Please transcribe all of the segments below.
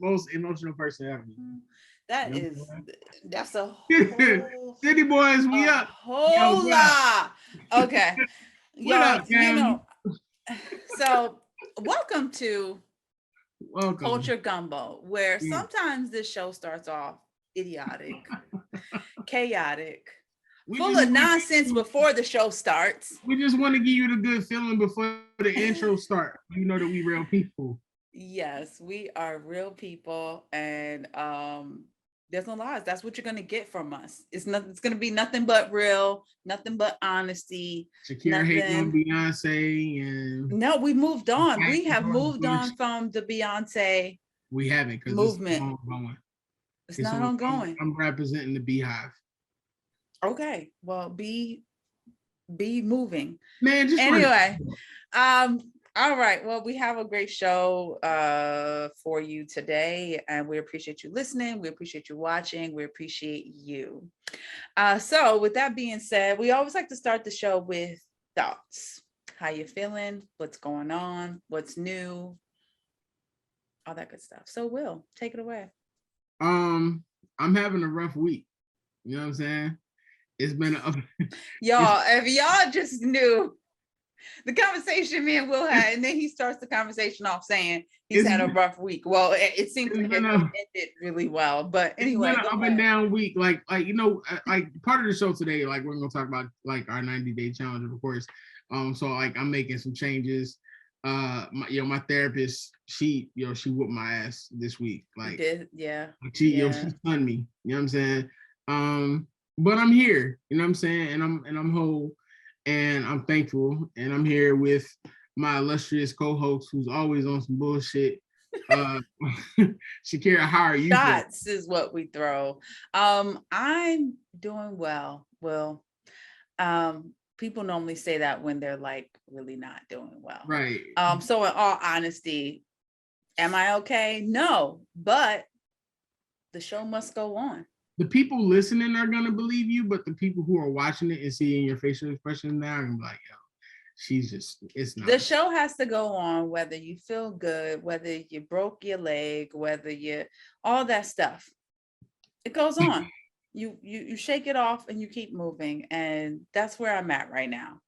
most emotional person ever. That You is, know that's a what I'm saying? whole, City boys, we a up. Yo, whole what up? lot. Okay. What Y'all, up, fam? so welcome to Welcome. Culture Gumbo, where Yeah. sometimes this show starts off idiotic, chaotic, We full just of want to nonsense give you, before the show starts. we just want to give you the good feeling before the intro start. You know that we real people. Yes, we are real people, and there's no lies. That's what you're gonna get from us. It's nothing. It's gonna be nothing but real, nothing but honesty, Shakira hating on nothing. Beyonce and No, we moved on. Mike We have Jordan moved Bush. on from the Beyonce We haven't because it's movement. ongoing. It's It's not on. ongoing. I'm representing the Beehive. Okay, well, be moving. Man, just run it. Anyway, um, all right. Well, we have a great show for you today, and we appreciate you listening. We appreciate you watching. We appreciate you. So with that being said, we always like to start the show with thoughts. How you feeling? What's going on? What's new? All that good stuff. So Will, take it away. Um, I'm having a rough week. You know what I'm saying? It's been a it's Y'all, if y'all just knew the conversation me and Will had, and then he starts the conversation off saying he's it's had a rough week. Well, it seems it's like been it a ended really well. But it's been anyway, an go up and ahead. down week. Like like part of the show today, like we're gonna talk about like our 90-day challenge, of course. So like I'm making some changes. My therapist, she whooped my ass this week. You Like did, yeah, she yeah. stunned me. You know what I'm saying? But I'm here. You know what I'm saying? And I'm whole, and I'm thankful, and I'm here with my illustrious co-host who's always on some bullshit. Uh, Shakira, how are you feeling? Shots is what we throw. I'm doing well. Well, people normally say that when they're like really not doing well. Right. So in all honesty, am I okay? No, but the show must go on. The people listening are gonna believe you, but the people who are watching it and seeing your facial expression now are gonna be like, yo, she's just it's The not. show has to go on, whether you feel good, whether you broke your leg, whether you all that stuff. It goes on. You shake it off and you keep moving, and that's where I'm at right now.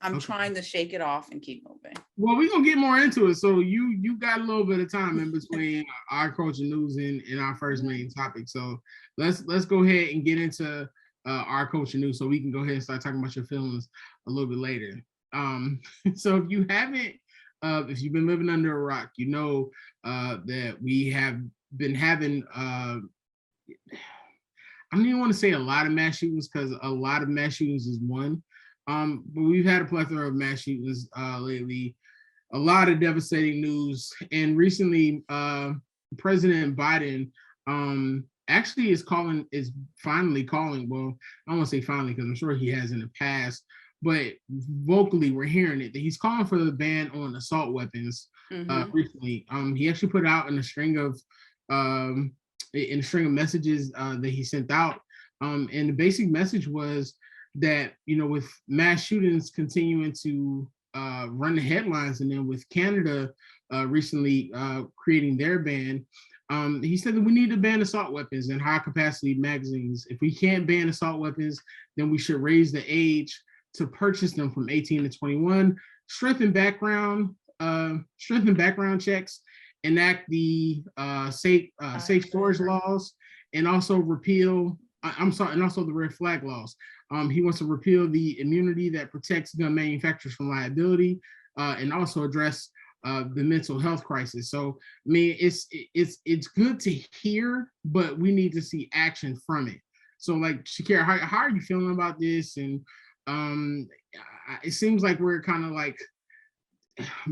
I'm Okay. trying to shake it off and keep moving. Well, we're gonna get more into it. So you got a little bit of time in between our culture news and our first main topic. So let's go ahead and get into our culture news so we can go ahead and start talking about your feelings a little bit later. Um, so if you've been living under a rock, you know that we have been having I don't even want to say a lot of mass shootings because a lot of mass shootings is one. But we've had a plethora of mass shootings lately, a lot of devastating news. And recently, President Biden actually is finally calling. Well, I don't want to say finally because I'm sure he has in the past, but vocally we're hearing it that he's calling for the ban on assault weapons. Recently, he actually put out um, in a string of messages that he sent out. And the basic message was that, with mass shootings continuing to run the headlines, and then with Canada recently creating their ban, he said that we need to ban assault weapons and high capacity magazines. If we can't ban assault weapons, then we should raise the age to purchase them from 18 to 21, strengthen background checks, enact the safe storage laws, and also repeal. I'm sorry, and also the red flag laws. He wants to repeal the immunity that protects gun manufacturers from liability, and also address the mental health crisis. So, I mean, it's good to hear, but we need to see action from it. So, like, Shakira, how are you feeling about this? And um, it seems like we're kind of like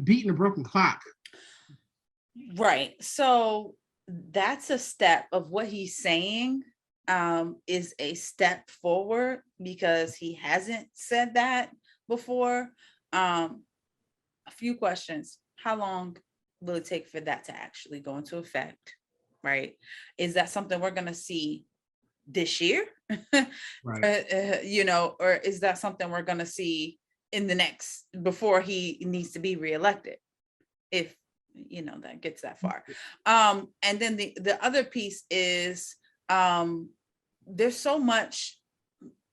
beating a broken clock. Right. So that's a step of what he's saying, is a step forward because he hasn't said that before. A few questions. How long will it take for that to actually go into effect? Right. Is that something we're going to see this year? Right. Or is that something we're going to see in the next, before he needs to be reelected? If that gets that far. And then the other piece is, there's so much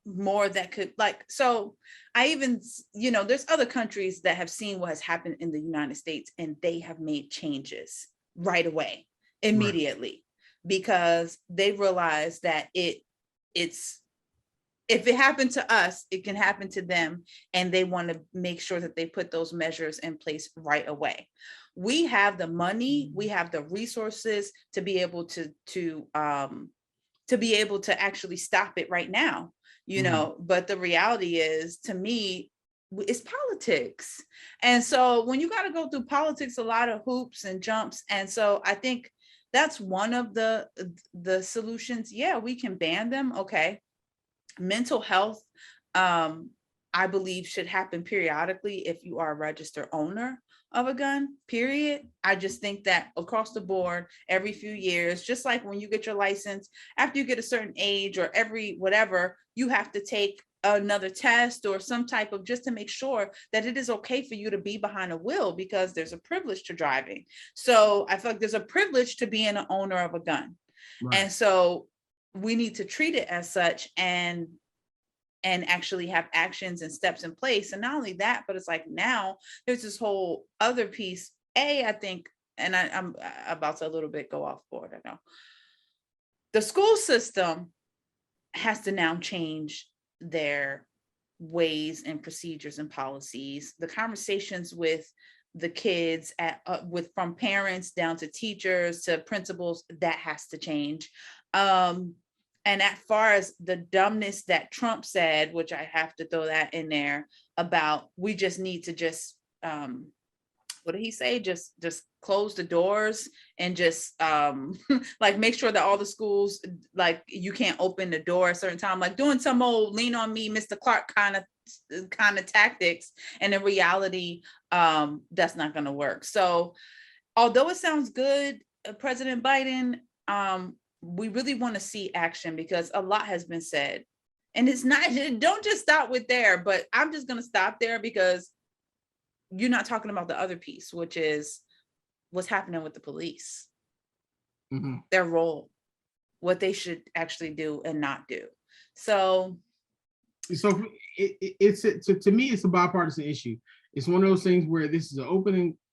more that could, like, so I even, there's other countries that have seen what has happened in the United States, and they have made changes right away, immediately, because they realize that it's if it happened to us, it can happen to them, and they want to make sure that they put those measures in place right away. We have the money, we have the resources to be able to actually stop it right now, but the reality is, to me, it's politics. And so when you got to go through politics, a lot of hoops and jumps. And so I think that's one of the solutions. Yeah, we can ban them. Okay. Mental health, I believe, should happen periodically if you are a registered owner of a gun, period. I just think that across the board, every few years, just like when you get your license, after you get a certain age, or every whatever, you have to take another test or some type of, just to make sure that it is okay for you to be behind a wheel, because there's a privilege to driving. So I feel like there's a privilege to being an owner of a gun. And so we need to treat it as such, and actually have actions and steps in place. And not only that, but it's like, now there's this whole other piece. I think, and I'm about to a little bit go off board, I know. The school system has to now change their ways and procedures and policies. The conversations with the kids from parents down to teachers to principals, that has to change. And as far as the dumbness that Trump said, which I have to throw that in there, about we just need to just, what did he say? Just close the doors and just like make sure that all the schools, like, you can't open the door at a certain time, like doing some old lean on me, Mr. Clark kind of tactics. And in reality, that's not going to work. So although it sounds good, President Biden, we really want to see action, because a lot has been said, and it's not, don't just stop with there, but I'm just going to stop there, because you're not talking about the other piece, which is what's happening with the police, their role, what they should actually do and not do. So to me, it's a bipartisan issue. It's one of those things where this is an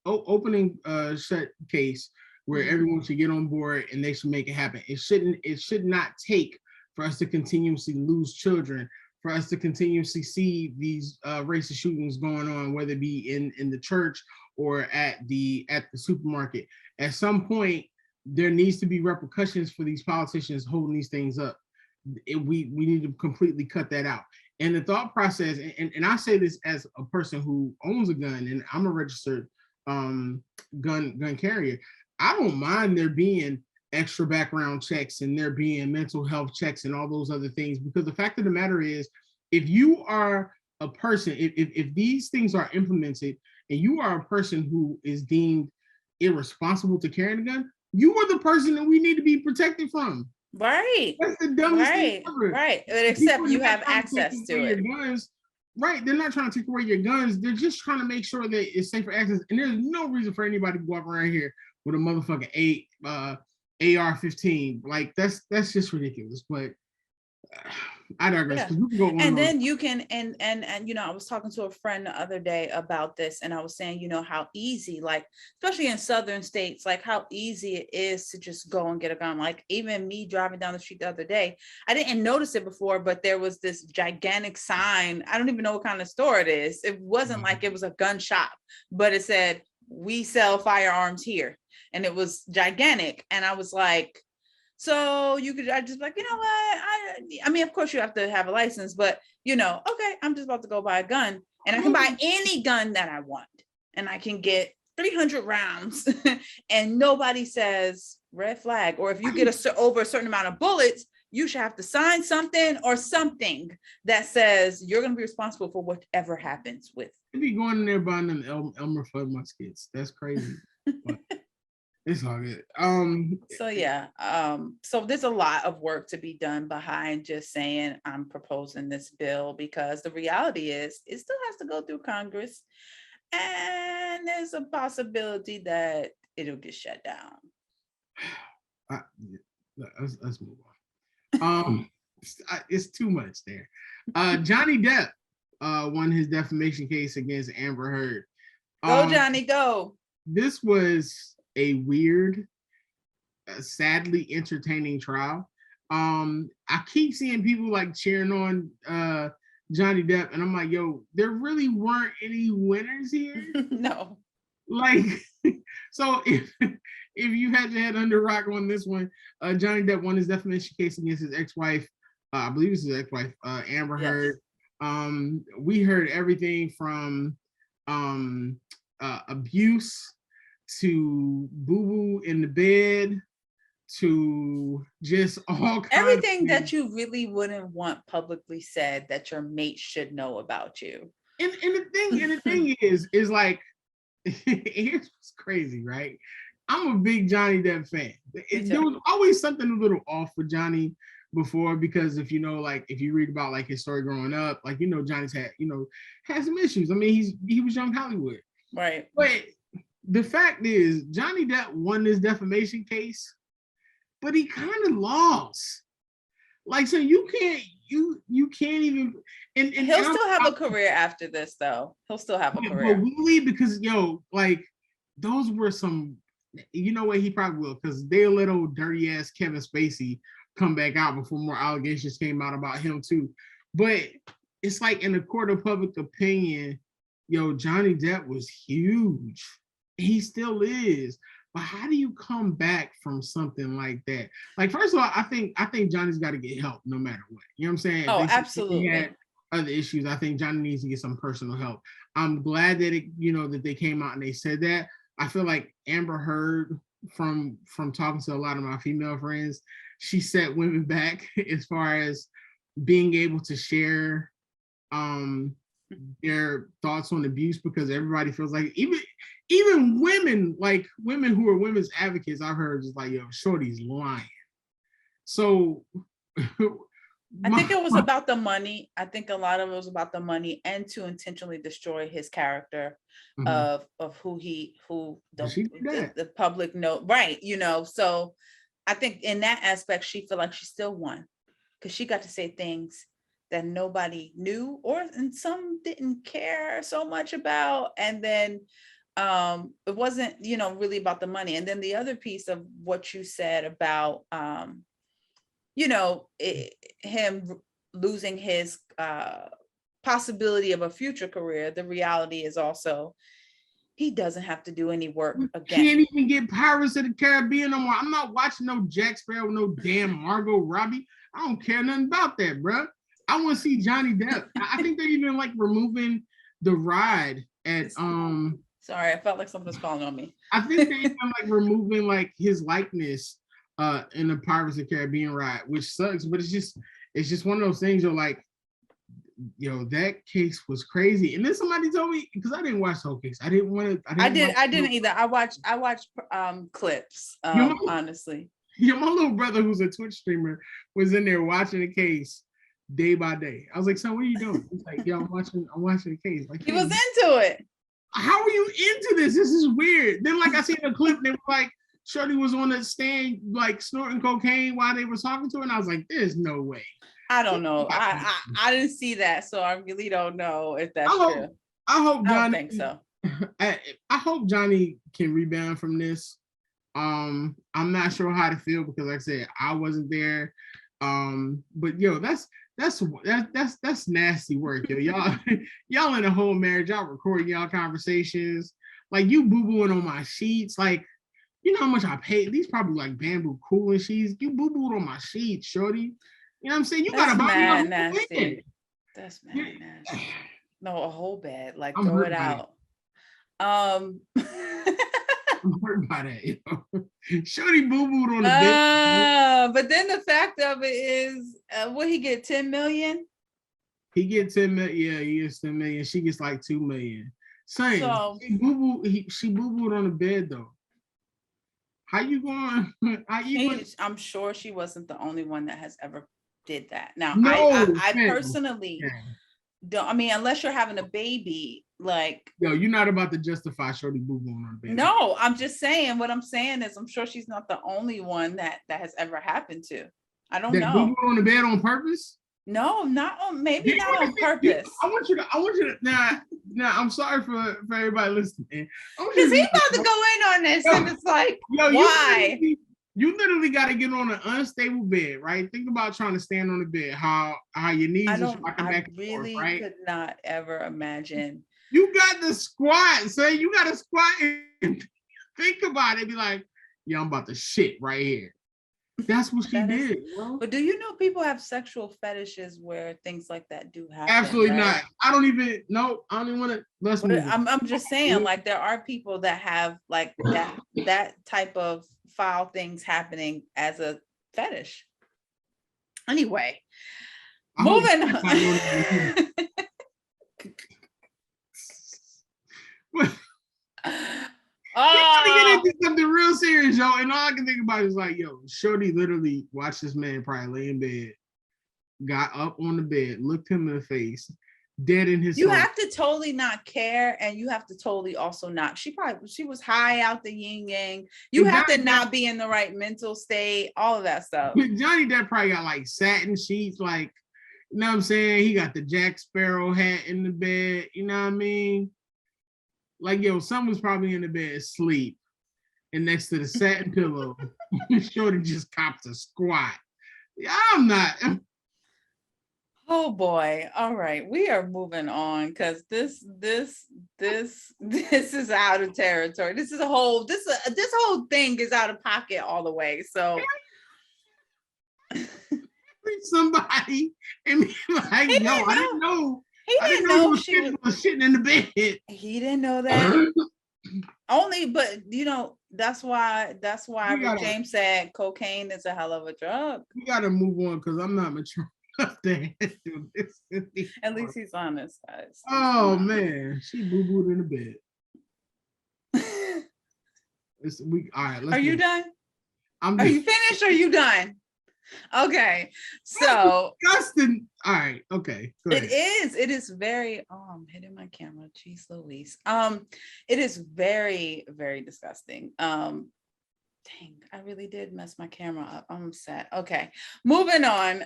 opening shut case where everyone should get on board and they should make it happen. It should not take for us to continuously lose children, for us to continuously see these racist shootings going on, whether it be in the church or at the supermarket. At some point, there needs to be repercussions for these politicians holding these things up. We need to completely cut that out. And the thought process, and I say this as a person who owns a gun, and I'm a registered gun carrier. I don't mind there being extra background checks and there being mental health checks and all those other things, because the fact of the matter is, if you are a person, if these things are implemented and you are a person who is deemed irresponsible to carry a gun, you are the person that we need to be protected from. Right. That's the dumbest thing ever. Right. Except you have access to it. Guns, right. They're not trying to take away your guns. They're just trying to make sure that it's safe for access. And there's no reason for anybody to walk around here with a motherfucking AR-15. Like, that's just ridiculous. But I digress. Yeah. And then you can, and I was talking to a friend the other day about this, and I was saying, how easy, like, especially in southern states, like how easy it is to just go and get a gun. Like, even me driving down the street the other day, I didn't notice it before, but there was this gigantic sign. I don't even know what kind of store it is. It wasn't like it was a gun shop, but it said, "We sell firearms here." And it was gigantic. And I was like, so I just like, you know what? I mean, of course you have to have a license, but okay, I'm just about to go buy a gun, and I can buy any gun that I want, and I can get 300 rounds and nobody says red flag. Or if you get over a certain amount of bullets, you should have to sign something that says you're going to be responsible for whatever happens with. I'd be going in there buying them Elmer Fudd muskets. That's crazy. But it's all good. So yeah. So there's a lot of work to be done behind just saying I'm proposing this bill, because the reality is it still has to go through Congress. And there's a possibility that it'll get shut down. Let's move on. It's too much there. Johnny Depp won his defamation case against Amber Heard. Go, Johnny, go. This was a weird, sadly entertaining trial. I keep seeing people like cheering on Johnny Depp, and I'm like, yo, there really weren't any winners here. No. Like, so if you had your head under rock on this one, Johnny Depp won his defamation case against his ex-wife. I believe it's his ex-wife, Amber Heard. We heard everything from abuse to boo-boo in the bed to just all kinds everything that you really wouldn't want publicly said that your mate should know about you. And the thing is like, here's what's crazy, right? I'm a big Johnny Depp fan. There was always something a little off with Johnny before, because if you know, like, if you read about like his story growing up, like, you know, Johnny's had some issues. I mean, he was young Hollywood, right? But the fact is, Johnny Depp won this defamation case, but he kind of lost. Like, so you can't even. And he'll still have a career after this, though. He'll still have a career. But really, because like, those were some. You know what? He probably will, because they let old dirty ass Kevin Spacey come back out before more allegations came out about him too. But it's like, in the court of public opinion, Johnny Depp was huge. He still is. But how do you come back from something like that? Like, first of all, I think Johnny's got to get help no matter what. You know what I'm saying? Oh, absolutely. He had other issues. I think Johnny needs to get some personal help. I'm glad that that they came out and they said that. I feel like Amber Heard, from talking to a lot of my female friends, she set women back as far as being able to share their thoughts on abuse, because everybody feels like, even women, like women who are women's advocates, I've heard just like, yo, shorty's lying. So I think it was about the money. I think a lot of it was about the money, and to intentionally destroy his character of who the public know, right? So I think in that aspect, she felt like she still won, because she got to say things that nobody knew, and some didn't care so much about. And then it wasn't, really about the money. And then the other piece of what you said about, him losing his possibility of a future career, the reality is also he doesn't have to do any work again. Can't even get Pirates of the Caribbean no more. I'm not watching no Jack Sparrow, no damn Margot Robbie. I don't care nothing about that, bro. I want to see Johnny Depp. I think they're even like removing the ride at Sorry, I felt like someone was calling on me. I think they're even like removing like his likeness in the Pirates of the Caribbean ride, which sucks, but it's just one of those things. You're like, that case was crazy. And then somebody told me, because I didn't watch the whole case. I didn't either. I watched clips, honestly. Yeah, my little brother, who's a Twitch streamer, was in there watching the case day by day. I was like, son, what are you doing? He's like, yeah, I'm watching the case. Like, he was into it. How are you into this? This is weird. Then, like, I seen a clip, they were like, Shorty was on the stand, like, snorting cocaine while they were talking to her, and I was like, there's no way. I don't know. I didn't see that, so I really don't know if that's true. I hope Johnny. I don't think so. I hope Johnny can rebound from this. I'm not sure how to feel, because, like I said, I wasn't there. But that's nasty work, yo. Y'all in a whole marriage, y'all recording y'all conversations, like, you boo-booing on my sheets, like, you know how much I paid? These probably like bamboo cooling sheets. You boo-booed on my sheets, shorty. You know what I'm saying? You gotta buy me a nasty. That's mad nasty. No, a whole bed, like, I'm throw it out. I'm hurt by that, yo. Shorty boo-booed on the bed. But then the fact of it is, what he get, 10 million? He gets 10 million. Yeah, he gets 10 million. She gets like 2 million. Same. So, she boo-booed on the bed though. How you going? I'm sure she wasn't the only one that has ever did that. Now, no, I personally don't, I mean, unless you're having a baby, like, Yo, you're not about to justify Shorty Boo Boo on the bed. no, I'm just saying, what I'm saying is I'm sure she's not the only one that has ever happened to. I don't That Boo know. Boo on the bed on purpose? No, not on, maybe Do you not on understand? purpose. I want you to now I'm sorry for everybody listening. I want Because you he to about to go in on this, and it's like, yo, why? you literally got to get on an unstable bed, right? Think about trying to stand on the bed, how your knees are rocking I back and forth, really right? could not ever imagine. You got to squat, so you got to squat and think about it. Be like, yeah, I'm about to shit right here. That's what she did, bro. But do you know people have sexual fetishes where things like that do happen? Absolutely right? not. I don't even want to. Let's move on. I'm just saying, like, there are people that have like that type of foul things happening as a fetish. Anyway, moving on. We're gonna get into something real serious, yo. And all I can think about is like, yo, Shorty literally watched this man probably lay in bed, got up on the bed, looked him in the face, dead in his You soul. have to totally not care, and you have to totally also not. She was high out the yin yang. You have to not be in the right mental state, all of that stuff. Johnny Depp probably got like satin sheets, like, you know what I'm saying? He got the Jack Sparrow hat in the bed, you know what I mean? Like, yo, someone's probably in the bed asleep, and next to the satin pillow, Shorty just cops a squat. I'm not. Oh boy. All right. We are moving on because this is out of territory. This whole thing is out of pocket all the way. So somebody and be like, yo, I didn't know. He didn't know she was shitting in the bed. He didn't know that. Only, but you know, that's why Rick James said cocaine is a hell of a drug. We gotta move on because I'm not mature enough to do this. At least he's honest, guys. Oh man, she boo-booed in the bed. All right, are you done? Are you finished? Or are you done? Okay, so disgusting. All right, okay. It is very I'm hitting my camera. Jeez Louise. It is very, very disgusting. Dang, I really did mess my camera up. I'm upset. Okay, moving on.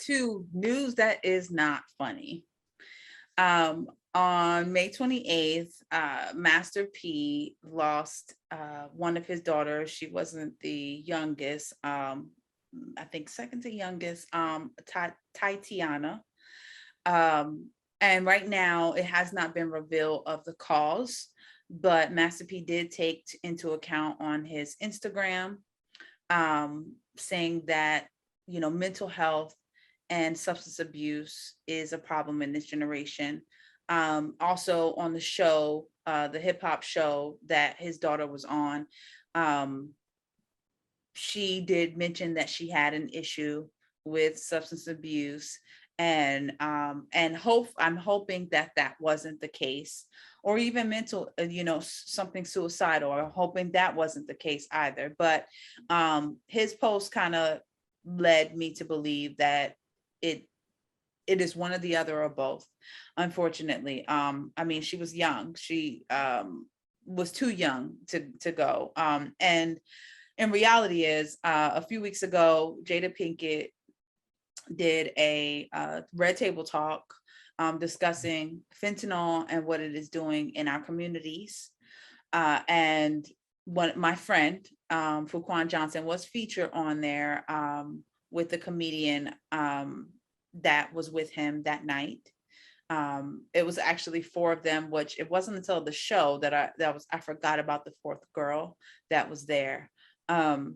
To news that is not funny. On May 28th, Master P lost one of his daughters. She wasn't the youngest. I think second to youngest, Tatiana. And right now it has not been revealed of the cause, but Master P did take into account on his Instagram, saying that, you know, mental health and substance abuse is a problem in this generation. Also on the show, the hip hop show that his daughter was on, she did mention that she had an issue with substance abuse, and I'm hoping that wasn't the case, or even mental, something suicidal. I'm hoping that wasn't the case either. But his post kind of led me to believe that it is one or the other or both, unfortunately. I mean, she was young. She was too young to go. And in reality is, a few weeks ago, Jada Pinkett did a Red Table Talk discussing fentanyl and what it is doing in our communities. And my friend, Fuquan Johnson, was featured on there with the comedian that was with him that night. It was actually four of them, which it wasn't until the show that I forgot about the fourth girl that was there. And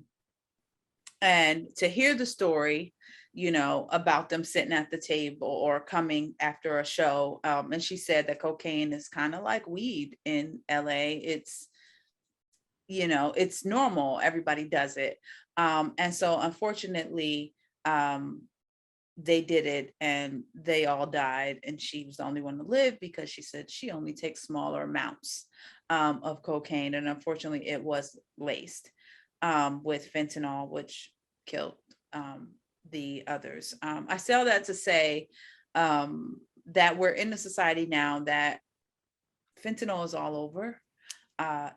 to hear the story, you know, about them sitting at the table or coming after a show. And she said that cocaine is kind of like weed in LA. It's, you know, it's normal. Everybody does it. And so unfortunately, they did it and they all died. And she was the only one to live because she said she only takes smaller amounts of cocaine. And unfortunately, it was laced with fentanyl, which killed the others. I say all that to say, that we're in a society now that fentanyl is all over.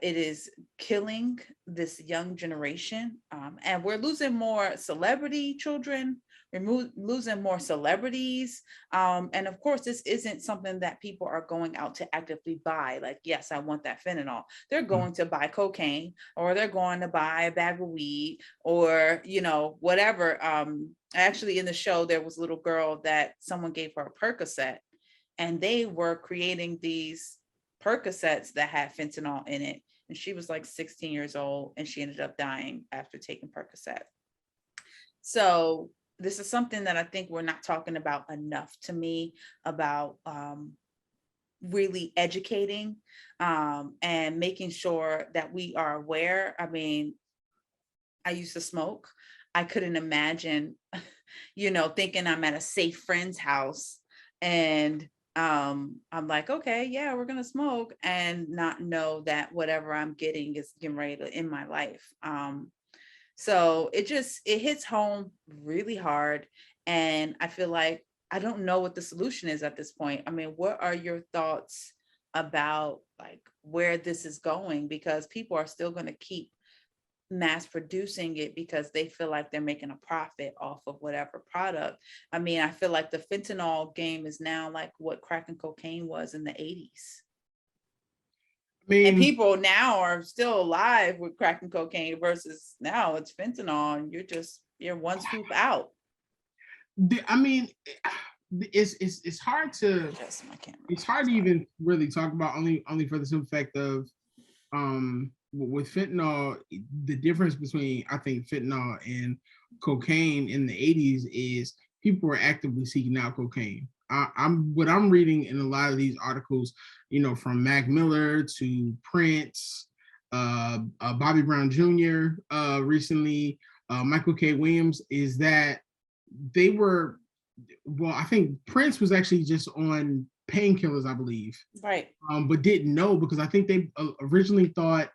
It is killing this young generation, and we're losing more celebrity children. We're losing more celebrities, and of course, this isn't something that people are going out to actively buy. Like, yes, I want that fentanyl. They're going to buy cocaine, or they're going to buy a bag of weed, or whatever. Actually, in the show, there was a little girl that someone gave her a Percocet, and they were creating these Percocets that had fentanyl in it. And she was like 16 years old, and she ended up dying after taking Percocet. So this is something that I think we're not talking about enough, to me, about really educating and making sure that we are aware. I mean, I used to smoke. I couldn't imagine, thinking I'm at a safe friend's house and I'm like, okay, yeah, we're gonna smoke, and not know that whatever I'm getting is getting ready to end my life. So it hits home really hard, and I feel like I don't know what the solution is at this point. I mean, what are your thoughts about like where this is going? Because people are still going to keep mass producing it because they feel like they're making a profit off of whatever product. I mean, I feel like the fentanyl game is now like what crack and cocaine was in the 80s. I And mean, people now are still alive with crack and cocaine versus now it's fentanyl and you're one scoop out. I mean, it's hard to Adjust my camera. it's hard to Sorry. even really talk about, only for the simple fact of with fentanyl. The difference between, I think, fentanyl and cocaine in the 80s is people were actively seeking out cocaine. I'm what I'm reading in a lot of these articles, from Mac Miller to Prince, Bobby Brown Jr. Recently, Michael K. Williams, is that they were, well, I think Prince was actually just on painkillers, I believe, Right. but didn't know, because I think they originally thought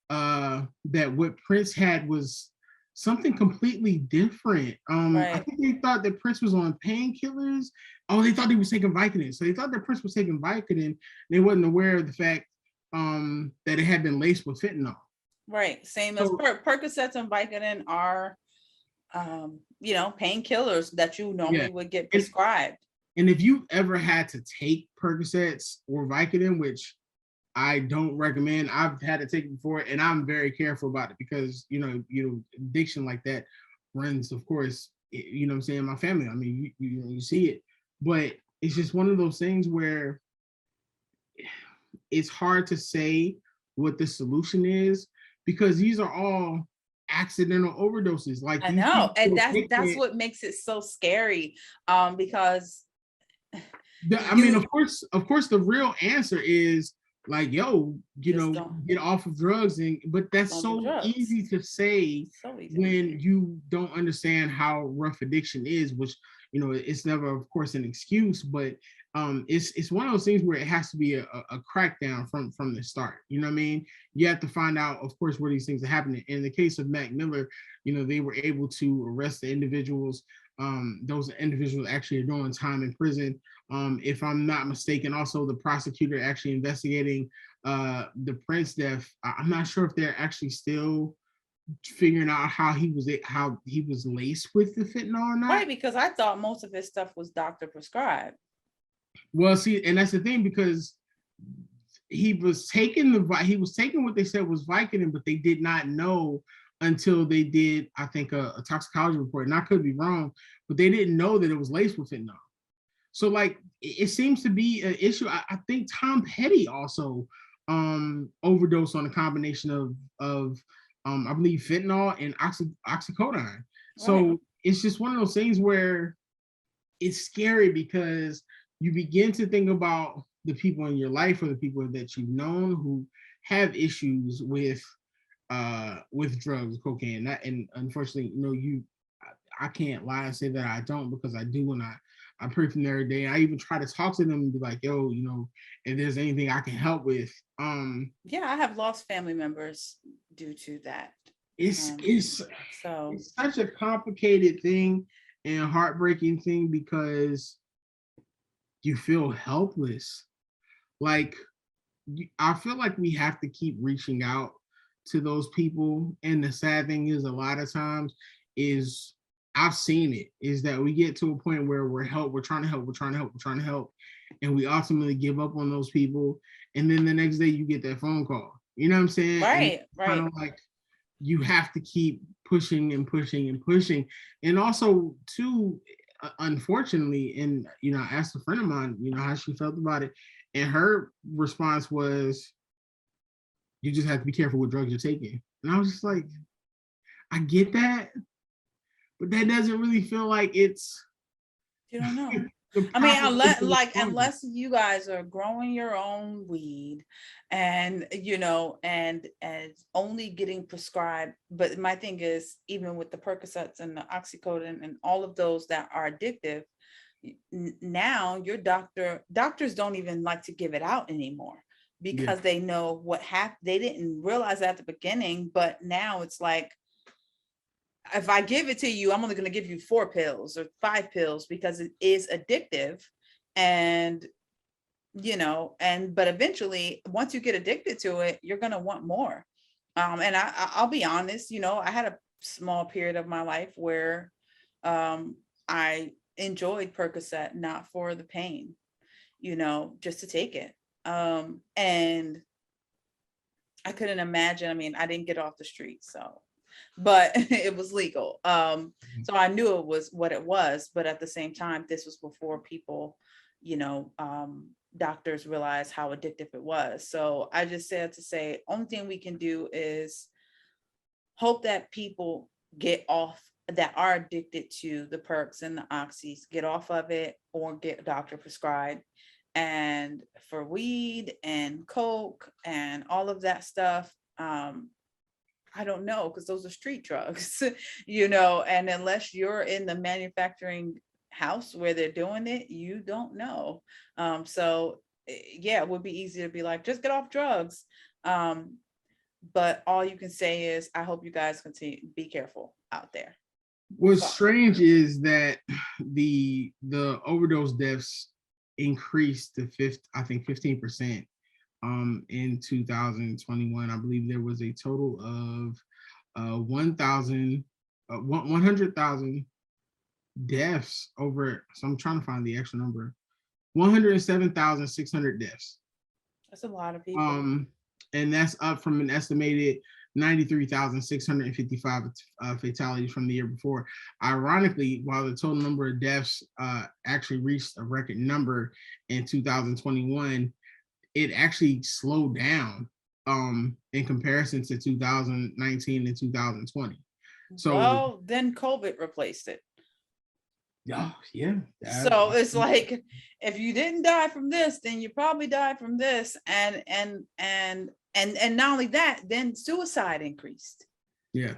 that what Prince had was something completely different. I Right. think they thought that Prince was on painkillers. Oh, they thought he was taking Vicodin. So they thought that Prince was taking Vicodin. They wasn't aware of the fact that it had been laced with fentanyl. Right. Same as So Percocets and Vicodin are, painkillers that you yeah, normally would get and, prescribed. and if you ever had to take Percocets or Vicodin, which I don't recommend. I've had to take it before, and I'm very careful about it because addiction like that runs, of course. What I'm saying, my family. I mean, you see it, but it's just one of those things where it's hard to say what the solution is, because these are all accidental overdoses. Like, I these know, and people that's what makes it so scary, because I mean, you of course, the real answer is like, yo, just don't get off of drugs, but that's do so drugs. easy to say So easy. when you don't understand how rough addiction is, which it's never, of course, an excuse, but it's one of those things where it has to be a crackdown from the start. You know what I mean? You have to find out, of course, where these things are happening. In the case of Mac Miller, they were able to arrest the individuals. Those individuals actually are doing time in prison. If I'm not mistaken, also the prosecutor actually investigating the Prince death. I'm not sure if they're actually still figuring out how he was laced with the fentanyl or not. Right, because I thought most of his stuff was doctor prescribed. Well, see, and that's the thing, because he was taking what they said was Vicodin, but they did not know until they did, I think, a toxicology report. And I could be wrong, but they didn't know that it was laced with fentanyl. So, like, it seems to be an issue. I think Tom Petty also overdosed on a combination of I believe fentanyl and oxycodone. So Right. it's just one of those things where it's scary, because you begin to think about the people in your life or the people that you've known who have issues with drugs, cocaine. And unfortunately, I can't lie and say that I don't, because I do, and I pray from there every day. I even try to talk to them and be like, yo, if there's anything I can help with. Yeah, I have lost family members due to that. It's So such a complicated thing and heartbreaking thing, because you feel helpless. Like, I feel like we have to keep reaching out to those people. And the sad thing is, a lot of times, is I've seen it, is that we get to a point where we're trying to help, and we ultimately give up on those people. And then the next day you get that phone call. You know what I'm saying? And Right, it's kind right. of like you have to keep pushing and pushing and pushing. And also, too, unfortunately, and I asked a friend of mine, how she felt about it, and her response was, "You just have to be careful what drugs you're taking." And I was just like, I get that, but that doesn't really feel like it's You don't know. the I mean, proper way to respond. unless you guys are growing your own weed and and only getting prescribed. But my thing is, even with the Percocets and the oxycodone and all of those that are addictive, now your doctors don't even like to give it out anymore Yeah, because they know what happened. They didn't realize that at the beginning, but now it's like, if I give it to you, I'm only going to give you 4 pills or 5 pills because it is addictive. And, but eventually, once you get addicted to it, you're going to want more. And I'll be honest, I had a small period of my life where I enjoyed Percocet, not for the pain, just to take it. And I couldn't imagine. I mean, I didn't get off the street, but it was legal. So I knew it was what it was, but at the same time, this was before people, doctors realized how addictive it was. So I just said to say, only thing we can do is hope that people get off, that are addicted to the perks and the oxys, get off of it or get doctor prescribed. And for weed and coke and all of that stuff, I don't know, because those are street drugs, and unless you're in the manufacturing house where they're doing it, you don't know. So yeah, it would be easy to be like, just get off drugs. But all you can say is, I hope you guys continue, be careful out there. what's strange is that the overdose deaths increased to I think 15% in 2021. I believe there was a total of 100,000 deaths over. So I'm trying to find the actual number. 107,600 deaths. That's a lot of people. And that's up from an estimated 93,655 fatalities from the year before. Ironically, while the total number of deaths actually reached a record number in 2021, it actually slowed down in comparison to 2019 and 2020. So, well, then COVID replaced it. yeah. So it's like, if you didn't die from this, then you probably died from this, and not only that, then suicide increased. Yeah.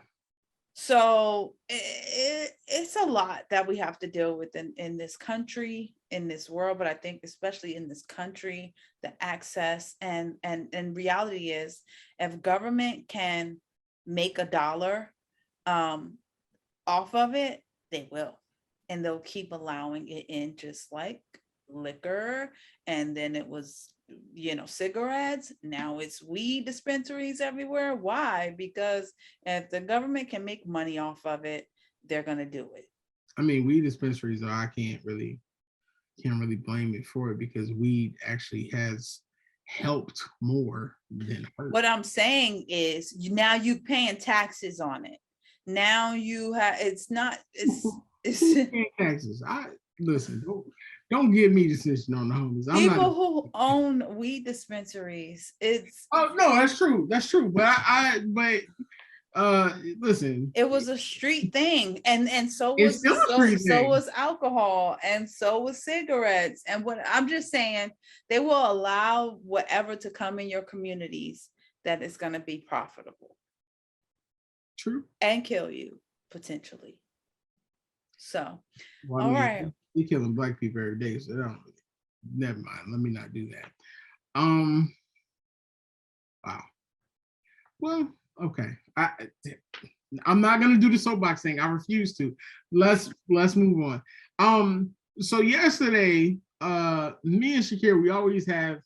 So it's a lot that we have to deal with in this country, in this world, but I think especially in this country, the access and reality is, if government can make $1 off of it, they will. And they'll keep allowing it in, just like liquor. And then it was, cigarettes. Now it's weed dispensaries everywhere. Why? Because if the government can make money off of it, they're going to do it. I mean, weed dispensaries, though, I can't really blame it for it, because weed actually has helped more than hurt. What I'm saying is, now you paying taxes on it. Now you have, it's taxes. Listen, don't give me decision on the homies. People who own weed dispensaries. Oh no, that's true. But listen, it was a street thing, and so was alcohol, and so was cigarettes. And what I'm just saying, they will allow whatever to come in your communities that is going to be profitable. True. And kill you potentially. So, well, all right. You're killing black people every day, so never mind. Let me not do that. Wow. Well, okay. I'm not gonna do the soapbox thing. I refuse to. Let's move on. So yesterday, me and Shakira, we always have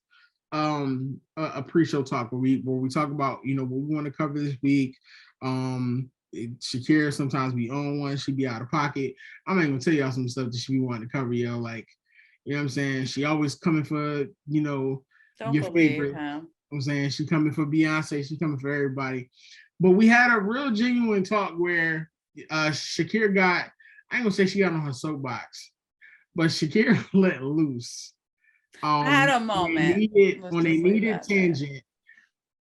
a pre-show talk where we talk about, you know, what we want to cover this week. Shakira sometimes be on one, she be out of pocket. I'm not even gonna tell y'all some stuff that she be wanting to cover, yo. Like, you know what I'm saying? She always coming for, you know, Don't your believe favorite. him. I'm saying she coming for Beyonce, she coming for everybody. But we had a real genuine talk where Shakira got, I ain't gonna say she got on her soapbox, but Shakira let loose. I had a moment. Let's On a just leave needed that there. tangent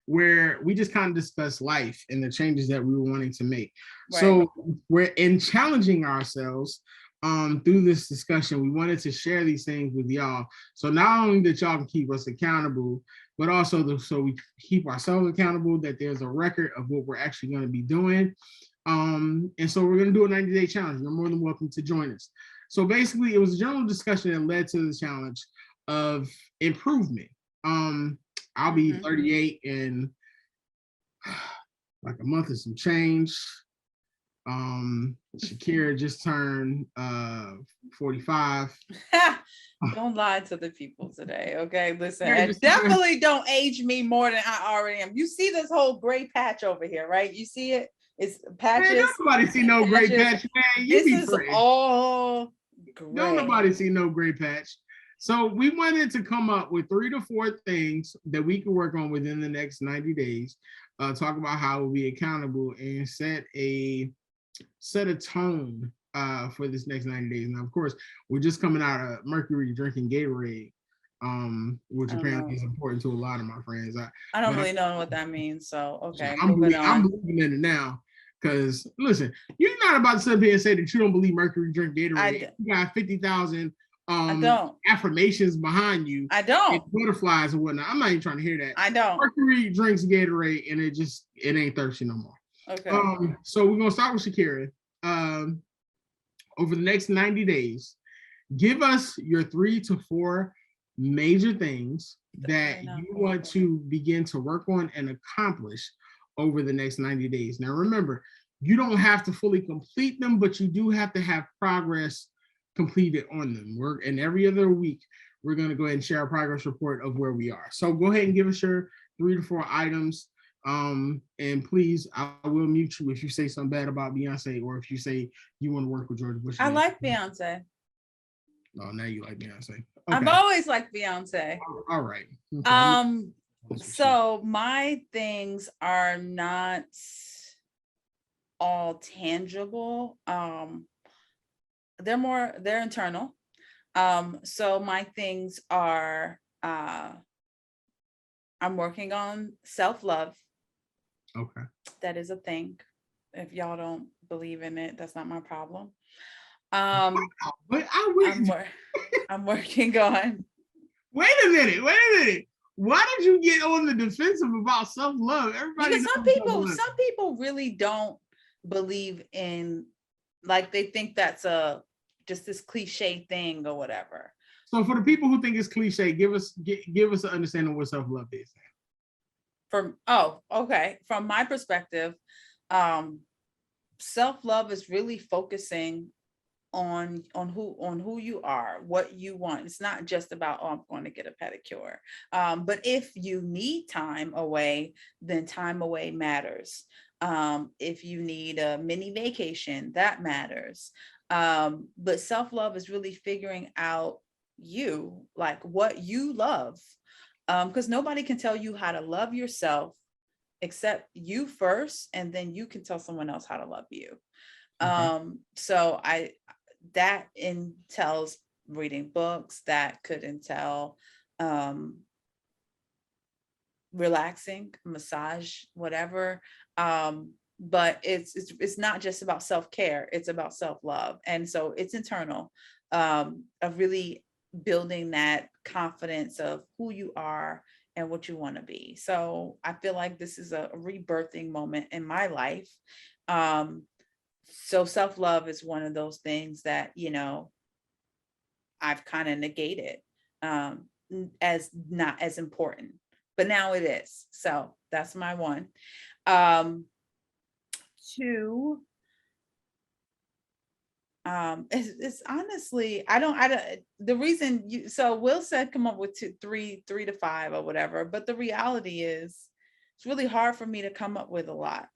where we just kind of discussed life and the changes that we were wanting to make. Right. So we're in challenging ourselves through this discussion. We wanted to share these things with y'all. So not only that y'all can keep us accountable, but also so we keep ourselves accountable, that there's a record of what we're actually going to be doing. And so we're going to do a 90-day challenge. You're more than welcome to join us. So basically, it was a general discussion that led to the challenge of improvement. I'll be 38 in like a month and some change. Shakira just turned 45. Don't lie to the people today, okay? Listen, and definitely don't age me more than I already am. You see this whole gray patch over here, right? You see it? It's patches. Man, nobody see no gray patch, man. This is all gray. Don't nobody see no gray patch. So we wanted to come up with 3 to 4 things that we can work on within the next 90 days. Talk about how we'll be accountable and set a tone for this next 90 days. Now, of course, we're just coming out of Mercury drinking Gatorade, which apparently is important to a lot of my friends. I don't really know what that means. So okay, I'm believing in it now. Because listen, you're not about to sit here and say that you don't believe Mercury drink Gatorade. You got 50,000 affirmations behind you. I don't. Butterflies and whatnot. I'm not even trying to hear that. I don't. Mercury drinks Gatorade and it ain't thirsty no more. Okay. So we're gonna start with Shakira. Over the next 90 days, give us your 3 to 4 major things that you want to begin to work on and accomplish over the next 90 days. Now, remember, you don't have to fully complete them, but you do have to have progress completed on them. And every other week, we're going to go ahead and share a progress report of where we are. So go ahead and give us your 3 to 4 items. And please, I will mute you if you say something bad about Beyonce or if you say you want to work with George Bush. I like Beyonce. Oh, now you like Beyonce. Okay. I've always liked Beyonce. All right. Okay. So my things are not all tangible. They're internal. So my things are I'm working on self-love. Okay. That is a thing. If y'all don't believe in it, that's not my problem. But I'm working on. Wait a minute. Why did you get on the defensive about self-love? Everybody, because some people really don't believe in, like, they think that's just this cliche thing or whatever. So for the people who think it's cliche, give us an understanding of what self-love is. Okay. From my perspective, self-love is really focusing on who you are, what you want. It's not just about, I'm going to get a pedicure. But if you need time away, then time away matters. If you need a mini vacation, that matters. But self-love is really figuring out you, like what you love. Because nobody can tell you how to love yourself except you first, and then you can tell someone else how to love you. Okay. So that entails reading books, that could entail relaxing, massage, whatever. But it's not just about self-care, it's about self-love. And so it's internal, of really building that confidence of who you are and what you want to be. So I feel like this is a rebirthing moment in my life. So self-love is one of those things that, I've kind of negated as not as important, but now it is. So that's my one. 2, It's honestly, I don't, the reason so Will said come up with three to five or whatever, but the reality is it's really hard for me to come up with a lot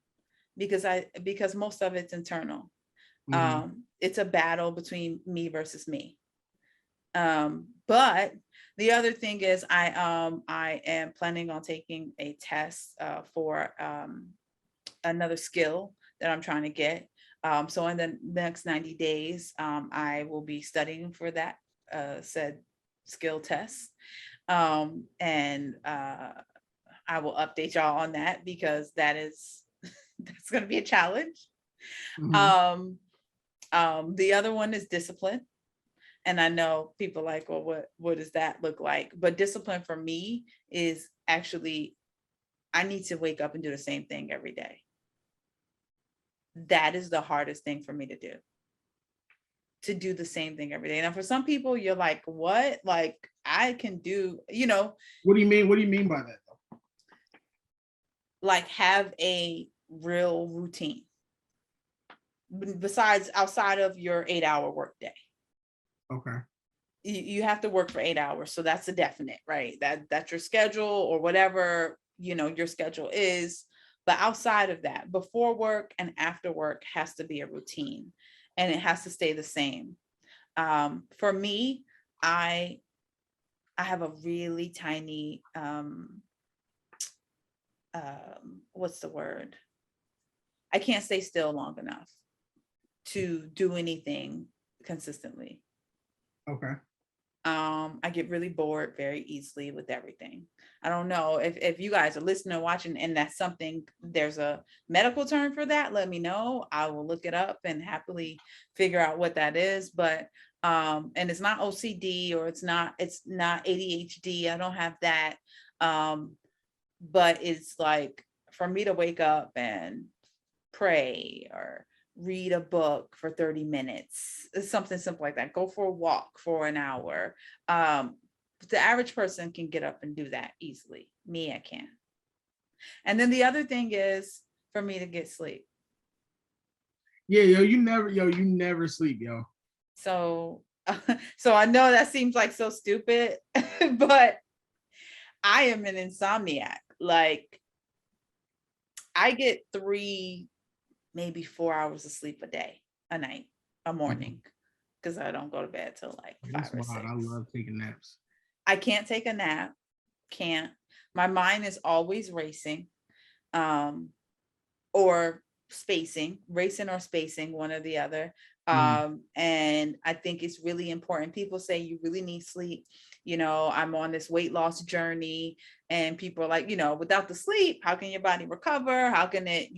because most of it's internal. Mhm. It's a battle between me versus me. But the other thing is I am planning on taking a test for another skill that I'm trying to get. So in the next 90 days, I will be studying for that said skill test. And I will update y'all on that because that's going to be a challenge. Mhm. Um, the other one is discipline. And I know people like, well, what does that look like? But discipline for me is actually, I need to wake up and do the same thing every day. That is the hardest thing for me to do the same thing every day. Now, for some people, you're like, what? Like, I can do, What do you mean? What do you mean by that though? like have a real routine besides outside of your 8-hour workday. Okay. You have to work for 8 hours. So that's a definite, right? That's your schedule or whatever, your schedule is. But outside of that, before work and after work has to be a routine and it has to stay the same. For me, I have a really tiny what's the word? I can't stay still long enough to do anything consistently. Okay. I get really bored very easily with everything. I don't know if you guys are listening or watching and that's something, there's a medical term for that, let me know. I will look it up and happily figure out what that is. But and it's not OCD or it's not ADHD. I don't have that. But it's like for me to wake up and pray or read a book for 30 minutes, something simple like that. Go for a walk for an hour. The average person can get up and do that easily. Me, I can't. And then the other thing is for me to get sleep. Yeah, you never sleep, yo. So, so I know that seems like so stupid, but I am an insomniac. Like I get 3, maybe 4 hours of sleep a night, a morning, because I don't go to bed till like That's 5 or wild. 6. I love taking naps. I can't take a nap. Can't. My mind is always racing, or racing or spacing, one or the other. Mhm. And I think it's really important. People say you really need sleep. I'm on this weight loss journey, and people are like, without the sleep, how can your body recover? How can it,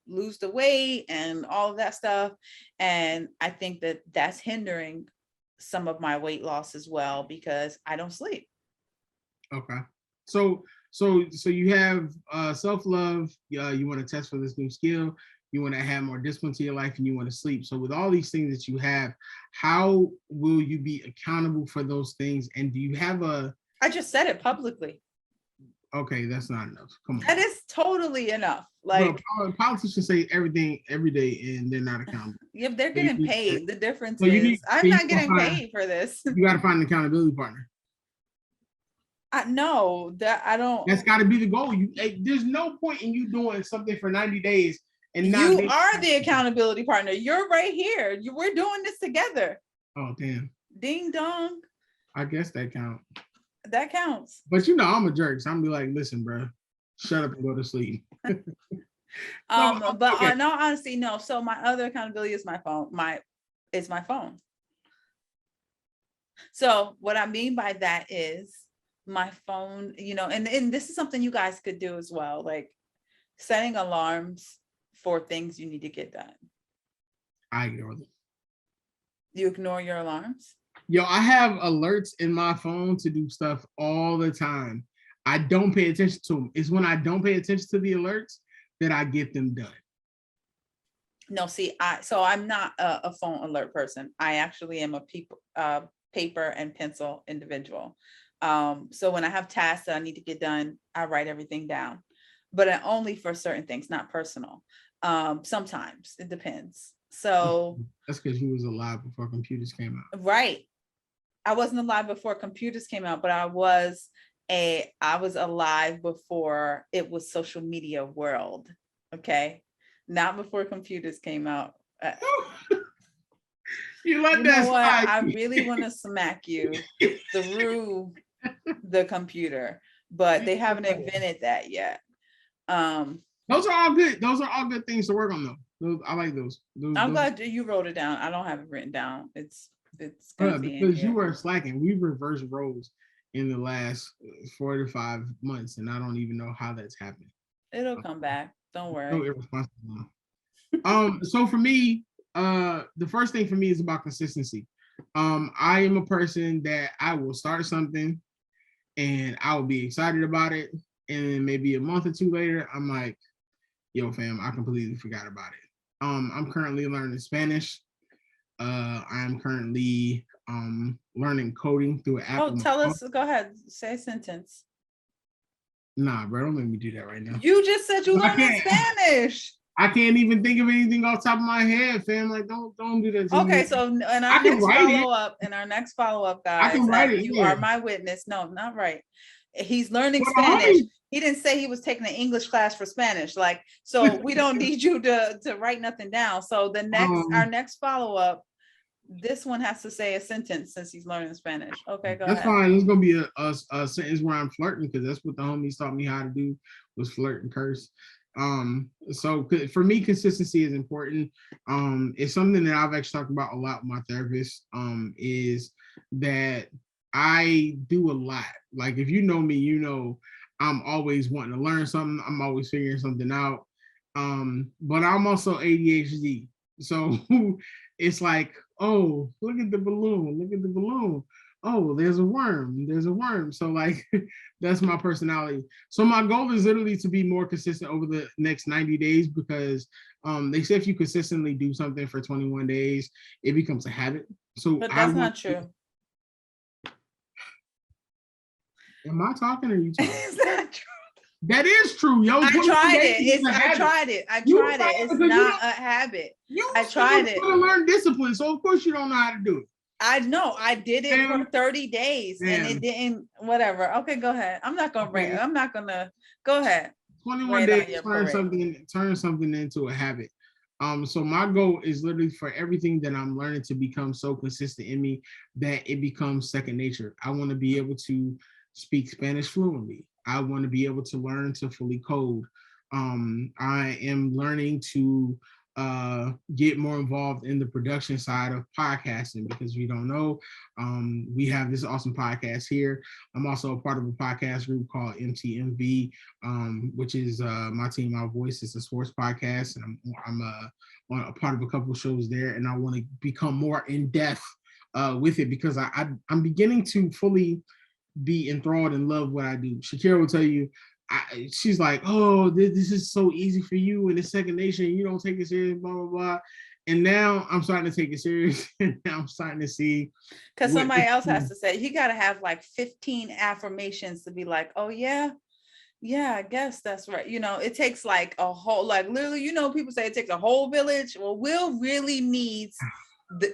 lose the weight and all of that stuff? And I think that that's hindering some of my weight loss as well because I don't sleep. Okay. So you have self-love, you want to test for this new skill, you want to have more discipline to your life, and you want to sleep. So with all these things that you have, how will you be accountable for those things? And do you have I just said it publicly. okay, that's not enough. Come on. That is totally enough. Bro, Like, politicians say everything every day and they're not accountable. if they're So you getting need to, paid, the difference so you need is so I'm not getting paid for this. you gotta find an accountability partner. No, that I don't. That's got to be the goal. There's no point in you doing something for 90 days and not You being. are the accountability partner. You're right here. We're doing this together. Oh damn! Ding dong. I guess that counts. That counts. But I'm a jerk, so I'm gonna be like, listen, bro, shut up and go to sleep. So But okay, in all honesty, no. So my other accountability is my phone. Is my phone. So what I mean by that is my phone, and this is something you guys could do as well, like setting alarms for things you need to get done. I ignore them. You ignore your alarms? Yo, I have alerts in my phone to do stuff all the time. I don't pay attention to them. It's when I don't pay attention to the alerts that I get them done. No, see, I'm not a phone alert person. I actually am a paper and pencil individual. So when I have tasks that I need to get done, I write everything down, but only for certain things, not personal. Sometimes it depends. So That's because you was alive before computers came out. right. I wasn't alive before computers came out, but I was alive before it was social media world. Okay. Not before computers came out. You let You know that what? slide. I really want to smack you through the computer, but they haven't invented that yet. Those are all good. Those are all good things to work on, though. I like those. I'm glad you wrote it down. I don't have it written down. It's gonna be in because here. you were slacking. We reversed roles in the last 4 to 5 months, and I don't even know how that's happening. It'll come back. Don't So worry. irresponsible. So for me, the first thing for me is about consistency. I am a person that I will start something and I will be excited about it, and then maybe a month or two later, I'm like, yo, fam, I completely forgot about it. I'm currently learning Spanish. I'm currently learning coding through an app. Oh, tell us. Go ahead. Say a sentence. Nah, bro, don't make me do that right now. You just said you learning Spanish. I can't even think of anything off the top of my head, fam. Like, don't do that to me. Okay, so in our next follow-up, guys, you are my witness. No, not right. He's learning Spanish. He didn't say he was taking an English class for Spanish. Like, so we don't need you to write nothing down. So our next follow-up, this one has to say a sentence since he's learning Spanish. Okay, go ahead. That's fine. It's gonna be a sentence where I'm flirting because that's what the homies taught me how to do was flirt and curse. So for me, consistency is important. It's something that I've actually talked about a lot with my therapist. Is that I do a lot. Like if you know me, you know I'm always wanting to learn something. I'm always figuring something out. But I'm also ADHD. So it's like, oh, look at the balloon, look at the balloon. Oh, there's a worm, there's a worm. So like that's my personality. So my goal is literally to be more consistent over the next 90 days because they say if you consistently do something for 21 days, it becomes a habit. So but that's not true. Am I talking or are you talking? It's not true. That is true, yo. I tried it. I tried it. It's not a habit. I tried it. You learn discipline, so of course you don't know how to do it. I know. I did it for 30 days and it didn't. Whatever. Okay, go ahead. I'm not gonna. Go ahead. 21 days. Turn something into a habit. So my goal is literally for everything that I'm learning to become so consistent in me that it becomes second nature. I want to be able to speak Spanish fluently. I want to be able to learn to fully code. I am learning to get more involved in the production side of podcasting because if you don't know, we have this awesome podcast here. I'm also a part of a podcast group called MTMV, which is my team, My Voice. It's a sports podcast, and I'm on a part of a couple of shows there, and I want to become more in depth with it because I'm beginning to fully be enthralled and love what I do. Shakira will tell you, she's like, oh, this is so easy for you in the second nation. You don't take it serious, blah, blah, blah. And now I'm starting to take it serious. And now I'm starting to see. Because somebody else has to say, you got to have like 15 affirmations to be like, oh, yeah, I guess that's right. You know, it takes like a whole, like literally, you know, people say it takes a whole village. Well, Will really needs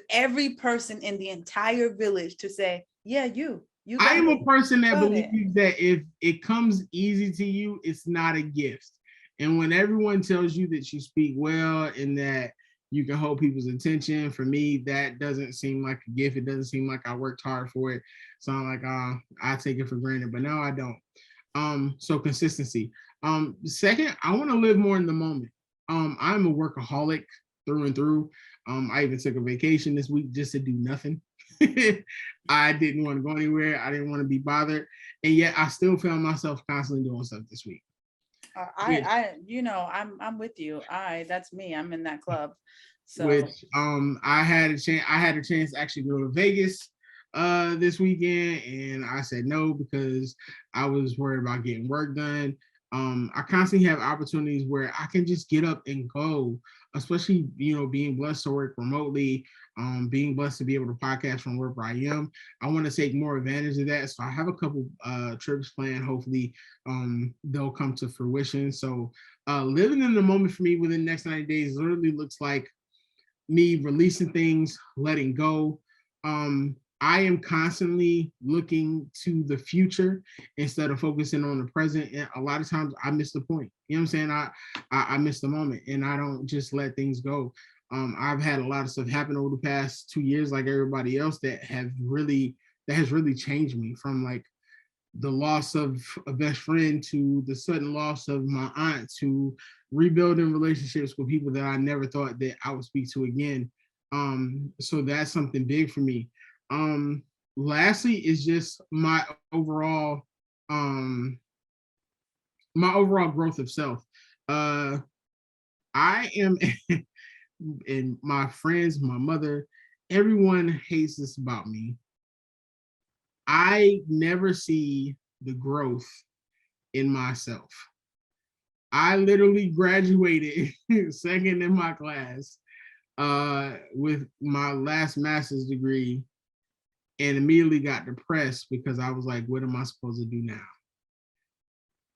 every person in the entire village to say, yeah, you. I am a person that believes that if it comes easy to you, it's not a gift. And when everyone tells you that you speak well and that you can hold people's attention, for me, that doesn't seem like a gift. It doesn't seem like I worked hard for it. So I'm like, I take it for granted, but no, I don't. So consistency. Second, I want to live more in the moment. I'm a workaholic through and through. I even took a vacation this week just to do nothing. I didn't want to go anywhere. I didn't want to be bothered. And yet I still found myself constantly doing stuff this week. I'm with you. That's me. I'm in that club. So which I had a chance to actually go to Vegas this weekend, and I said no because I was worried about getting work done. I constantly have opportunities where I can just get up and go, especially, being blessed to work remotely, being blessed to be able to podcast from wherever I am. I want to take more advantage of that. So I have a couple trips planned. Hopefully they'll come to fruition. So living in the moment for me within the next 90 days literally looks like me releasing things, letting go. I am constantly looking to the future instead of focusing on the present. And a lot of times I miss the point. You know what I'm saying? I miss the moment and I don't just let things go. I've had a lot of stuff happen over the past 2 years, like everybody else, that has really changed me, from like the loss of a best friend to the sudden loss of my aunt to rebuilding relationships with people that I never thought that I would speak to again. So that's something big for me. Lastly is just um my overall growth of self. Uh I am and my friends, my mother, everyone hates this about me. I never see the growth in myself. I literally graduated second in my class with my last master's degree and immediately got depressed because I was like, what am I supposed to do now?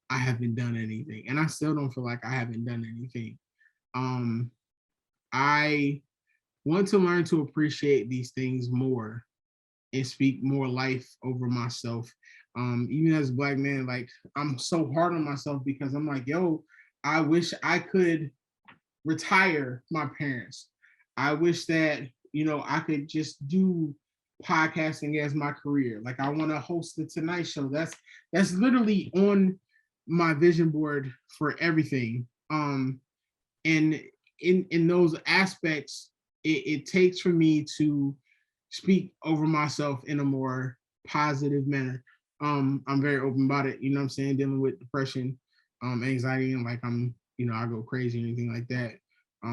I haven't done anything. And I still don't feel like I haven't done anything. Um, I want to learn to appreciate these things more and speak more life over myself. Even as a Black man, like I'm so hard on myself because I'm like, yo, I wish I could retire my parents. I wish that, I could just do podcasting as my career. Like I want to host the Tonight Show. That's literally on my vision board for everything. And in those aspects, it takes for me to speak over myself in a more positive manner. I'm very open about it, you know what I'm saying, dealing with depression, anxiety, and like I go crazy or anything like that.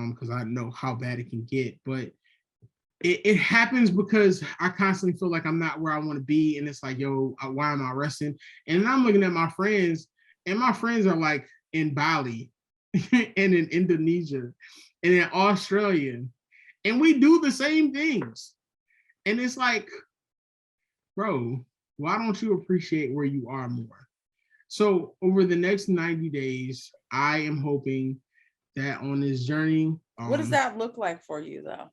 Because I know how bad it can get. But it happens because I constantly feel like I'm not where I want to be. And it's like, yo, why am I resting? And I'm looking at my friends, and my friends are like in Bali and in Indonesia and in Australia. And we do the same things. And it's like, bro, why don't you appreciate where you are more? So over the next 90 days, I am hoping that on this journey. What does that look like for you though?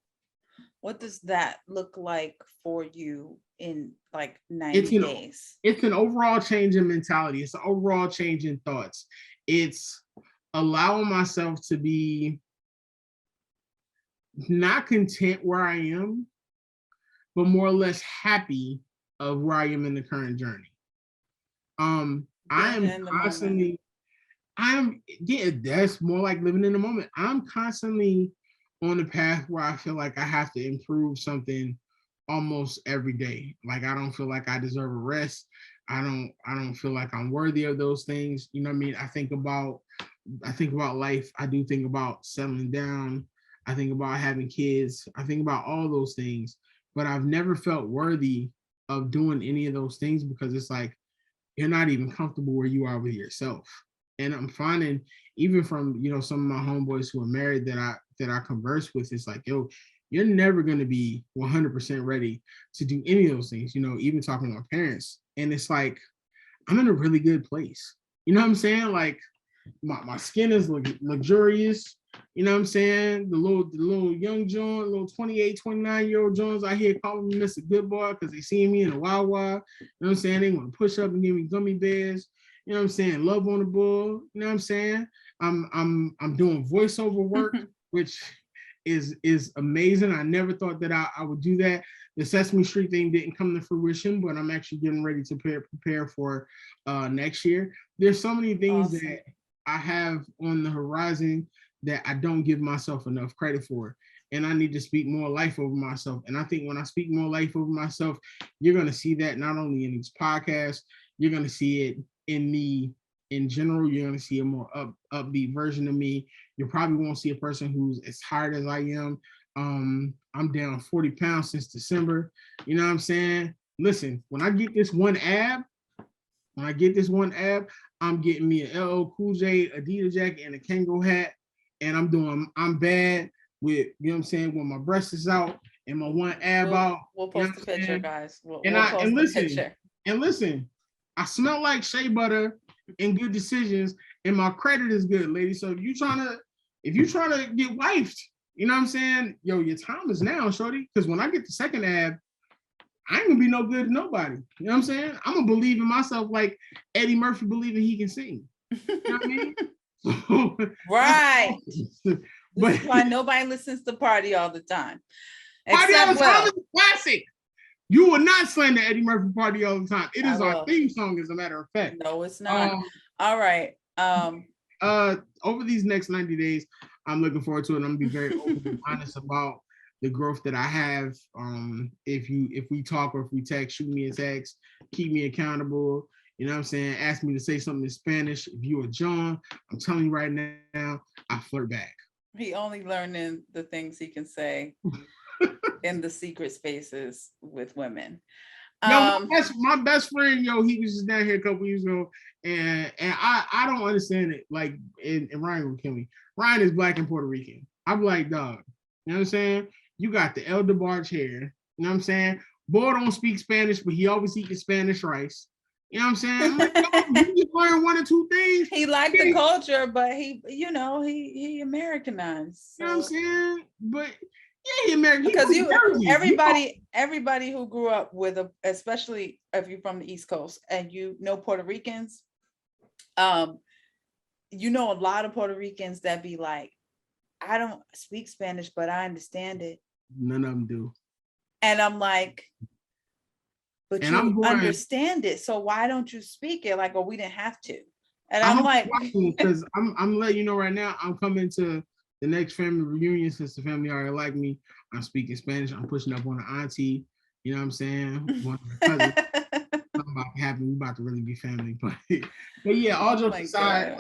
What does that look like for you in like 90 days? It's an overall change in mentality. It's an overall change in thoughts. It's allowing myself to be not content where I am, but more or less happy of where I am in the current journey. I am constantly, that's more like living in the moment. I'm constantly on the path where I feel like I have to improve something almost every day. Like I don't feel like I deserve a rest. I don't feel like I'm worthy of those things. You know what I mean? I think about life. I do think about settling down. I think about having kids. I think about all those things, but I've never felt worthy of doing any of those things because it's like you're not even comfortable where you are with yourself. And I'm finding even from some of my homeboys who are married that I converse with, it's like, yo, you're never going to be 100% ready to do any of those things. Even talking to my parents, and it's like I'm in a really good place. You know what I'm saying? Like my skin is luxurious. You know what I'm saying? The little young John, little 28, 29-year-old Jones out here calling me Mr. Good Boy because they see me in a Wawa. You know what I'm saying? They want to push up and give me gummy bears. You know what I'm saying? Love on the bull. You know what I'm saying? I'm doing voiceover work, which is amazing. I never thought that I would do that. The Sesame Street thing didn't come to fruition, but I'm actually getting ready to prepare for next year. There's so many things that I have on the horizon that I don't give myself enough credit for. And I need to speak more life over myself. And I think when I speak more life over myself, you're going to see that not only in these podcasts, you're going to see it in me in general. You're going to see a more upbeat version of me. You probably won't see a person who's as tired as I am. I'm down 40 pounds since December. You know what I'm saying? Listen, when I get this one ab, I'm getting me an LL Cool J Adidas jacket and a Kango hat. And I'm bad with, you know what I'm saying, when my breast is out and my one ab out. We'll post the picture, guys. We'll post the picture. And listen, I smell like shea butter and good decisions, and my credit is good, lady. So if you trying to get wifed, You know what I'm saying? Yo, your time is now, shorty. Because when I get the second ab, I ain't gonna be no good to nobody. You know what I'm saying? I'm gonna believe in myself like Eddie Murphy believing he can sing. You know what I mean? So, Right. but This is why nobody listens to Party All the Time. Party All the Time Will. is a classic. You will not slander Eddie Murphy Party All the Time. It is our will. theme song, as a matter of fact. No, it's not. All right. Over these next 90 days, I'm looking forward to it. I'm gonna be very open and honest about the growth that I have. If we talk or if we text, shoot me a text, keep me accountable. You know what I'm saying? Ask me to say something in Spanish. If you are John, I'm telling you right now, I flirt back. He only learning the things he can say in the secret spaces with women. Yo, my best friend, yo, he was just down here a couple years ago, and I don't understand it. Like, and Ryan will kill me. Ryan is Black and Puerto Rican. I'm like, dog, you know what I'm saying? You got the El DeBarge hair, you know what I'm saying? Boy don't speak Spanish, but he always eats Spanish rice. You know what I'm saying? I'm like, you just learn one or two things. He liked the culture, but he Americanized. So. You know what I'm saying? But yeah, American. Because everybody who grew up with especially if you're from the East Coast and you know Puerto Ricans, you know a lot of Puerto Ricans that be like, I don't speak Spanish, but I understand it. None of them do. And I'm like, but you understand it, so why don't you speak it? Like, well, we didn't have to. And I'm like, because I'm letting you know right now, I'm coming to the next family reunion since the family already like me. I'm speaking Spanish. I'm pushing up on the auntie. You know what I'm saying? One of the cousins. Something about to happen. We about to really be family. But yeah, all jokes aside,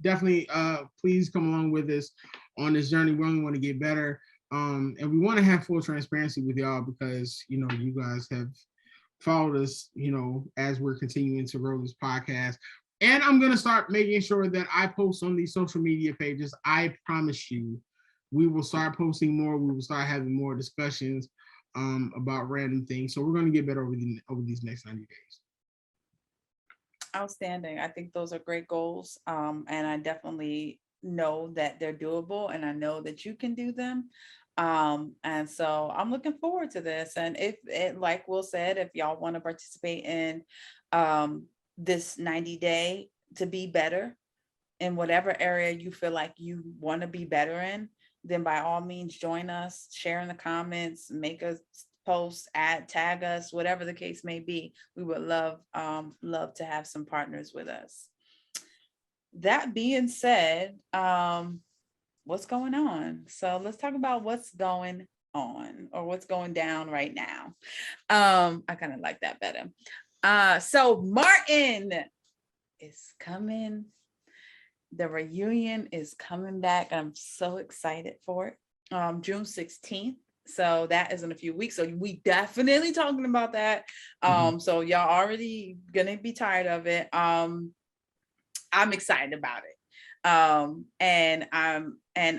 definitely please come along with us on this journey. We only want to get better. And we want to have full transparency with y'all because you know you guys have followed us, you know, as we're continuing to grow this podcast. And I'm going to start making sure that I post on these social media pages. I promise you, we will start posting more. We will start having more discussions about random things. So we're going to get better over these next 90 days. Outstanding. I think those are great goals. And I definitely know that they're doable and I know that you can do them. And so I'm looking forward to this. And if it, like Will said, if y'all want to participate in this 90-day to be better in whatever area you feel like you want to be better in, then by all means join us, share in the comments, make a post, tag us, whatever the case may be. We would love to have some partners with us. That being said, what's going on? So let's talk about what's going on or what's going down right now. I kind of like that better. So Martin is coming. The reunion is coming back. I'm so excited for it. June 16th. So that is in a few weeks. So we definitely talking about that. So y'all already gonna be tired of it. I'm excited about it. And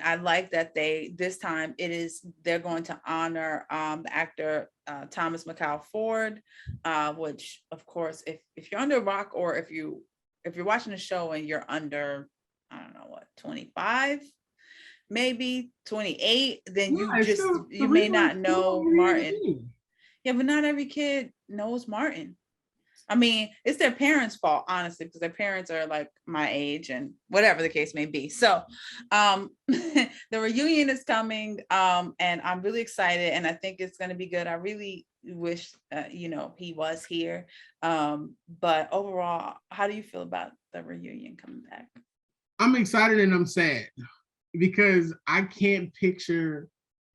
I like that this time they're going to honor the actor Thomas McCall Ford, which of course if you're under a rock or if you're watching the show and you're under, I don't know what, 25, maybe 28, then you may not know Martin. Yeah, but not every kid knows Martin. I mean, it's their parents' fault, honestly, because their parents are like my age and whatever the case may be. So the reunion is coming and I'm really excited and I think it's going to be good. I really wish, he was here. But overall, how do you feel about the reunion coming back? I'm excited and I'm sad because I can't picture